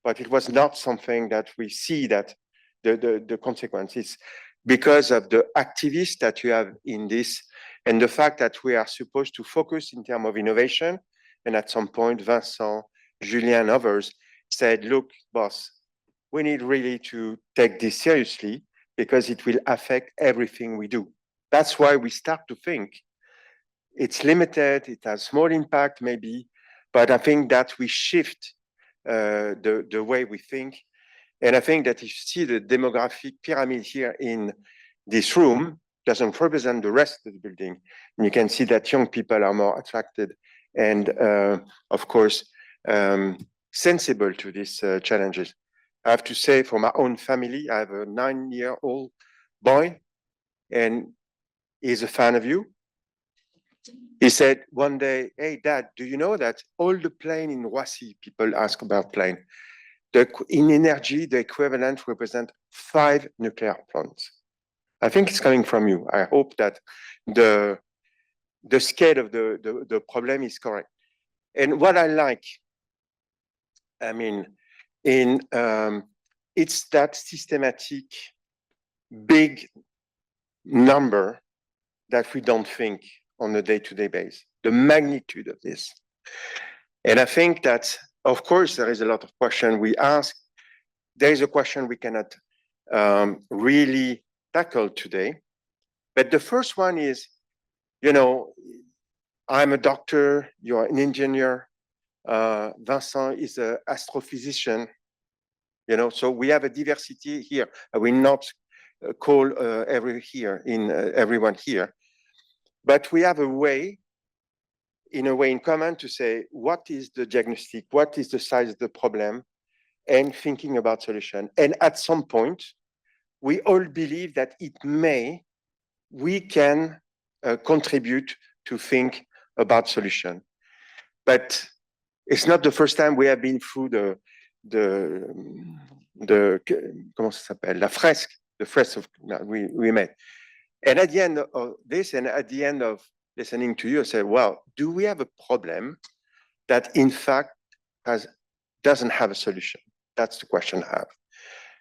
but it was not something that we see that the consequences because of the activists that you have in this and the fact that we are supposed to focus in terms of innovation. And at some point, Vincent, Julien, and others said, look, boss, we need really to take this seriously because it will affect everything we do. That's why we start to think it's limited, it has small impact maybe, but I think that we shift the way we think. And I think that if you see the demographic pyramid here in this room, doesn't represent the rest of the building. And you can see that young people are more attracted and, of course, sensible to these challenges. I have to say, for my own family, I have a 9-year-old boy, and he's a fan of you. He said one day, hey, Dad, do you know that all the plane in Roissy, people ask about plane, in energy, the equivalent represent 5 nuclear plants. I think it's coming from you. I hope that the scale of the problem is correct. And what I like, I mean, it's that systematic big number that we don't think on a day-to-day basis, the magnitude of this. And I think that, of course, there is a lot of question we ask. There is a question we cannot really tackle today. But the first one is, you know, I'm a doctor, you're an engineer, Vincent is an astrophysician, you know, so we have a diversity here. I will not call everyone here, but we have a way, in common to say, what is the diagnostic, what is the size of the problem, and thinking about solution. And at some point, we all believe that we can contribute to think about solution. But it's not the first time we have been through comment ça s'appelle? La fresque, the fresque we made. And at the end of this, and at the end of listening to you, I said, well, do we have a problem that in fact doesn't have a solution? That's the question I have.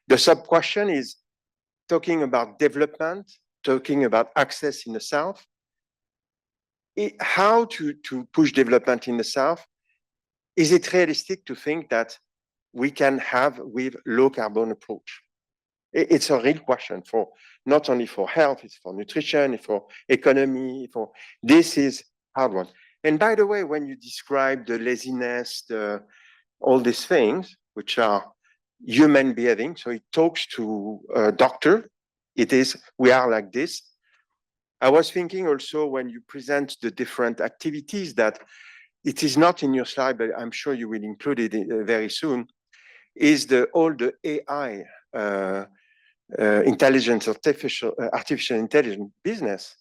The sub-question is talking about development, talking about access in the South. How to push development in the South? Is it realistic to think that we can have with low carbon approach? It's a real question for not only for health, it's for nutrition, it's for economy, this is hard one. And by the way, when you describe the laziness, all these things, which are human behaving, so it talks to a doctor, we are like this. I was thinking also when you present the different activities that it is not in your slide, but I'm sure you will include it very soon, is all the AI, artificial intelligence business,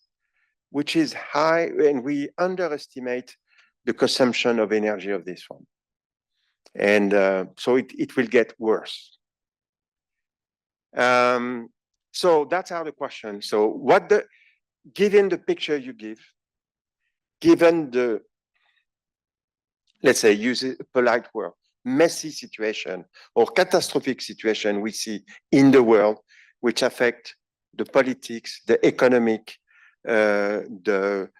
which is high, and we underestimate the consumption of energy of this one. And so it will get worse. So that's how the question. So given the picture you give, given the, let's say, use a polite word, messy situation or catastrophic situation we see in the world, which affect the politics, the economic, the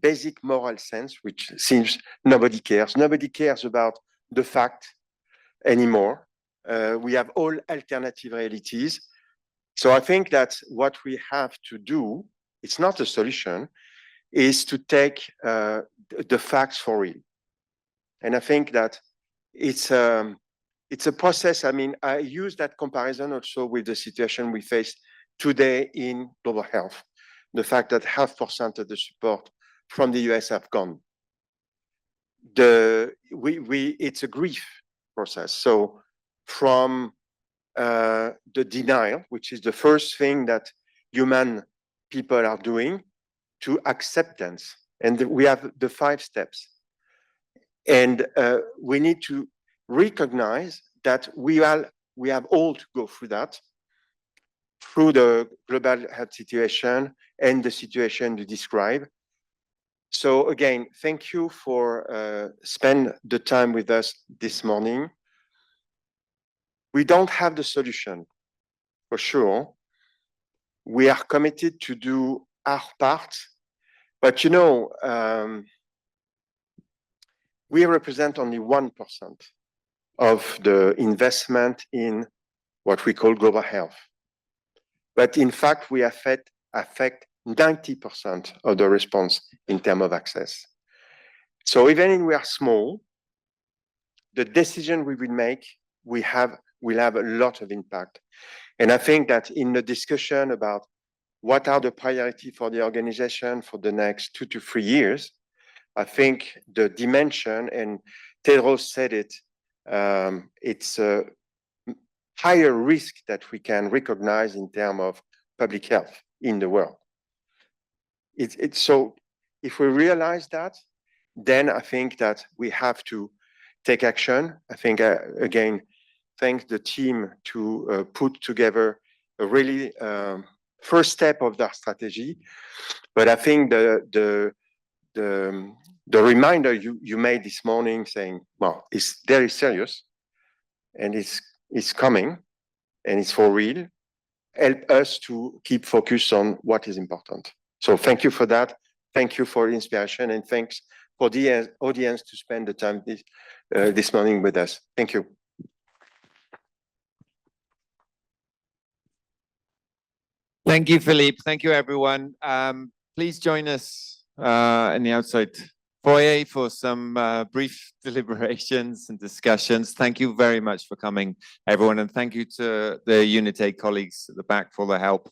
basic moral sense, which seems nobody cares. Nobody cares about the fact anymore. We have all alternative realities. So I think that what we have to do, it's not a solution, is to take the facts for real. And I think that it's a process. I mean, I use that comparison also with the situation we face today in global health. The fact that 0.5% of the support from the US have gone. It's a grief process. So from the denial, which is the first thing that human people are doing, to acceptance. And we have the 5 steps. And we need to recognize that we have all to go through that, through the global health situation and the situation you describe. So again, thank you for spend the time with us this morning. We don't have the solution, for sure. We are committed to do our part, but you know, we represent only 1% of the investment in what we call global health. But in fact, we affect 90% of the response in terms of access. So even if we are small, the decision we will make, will have a lot of impact. And I think that in the discussion about what are the priorities for the organization for the next 2 to 3 years, I think the dimension, and Tedros said it, it's a higher risk that we can recognize in terms of public health in the world. It's so if we realize that, then I think that we have to take action. I think, again, thank the team to put together a really first step of that strategy. But I think the reminder you made this morning saying, well, it's very serious and it's coming and it's for real, help us to keep focused on what is important. So thank you for that. Thank you for the inspiration, and thanks for the audience to spend the time this morning with us. Thank you. Thank you, Philippe. Thank you, everyone. Please join us in the outside foyer for some brief deliberations and discussions. Thank you very much for coming, everyone, and thank you to the Unitaid colleagues at the back for the help.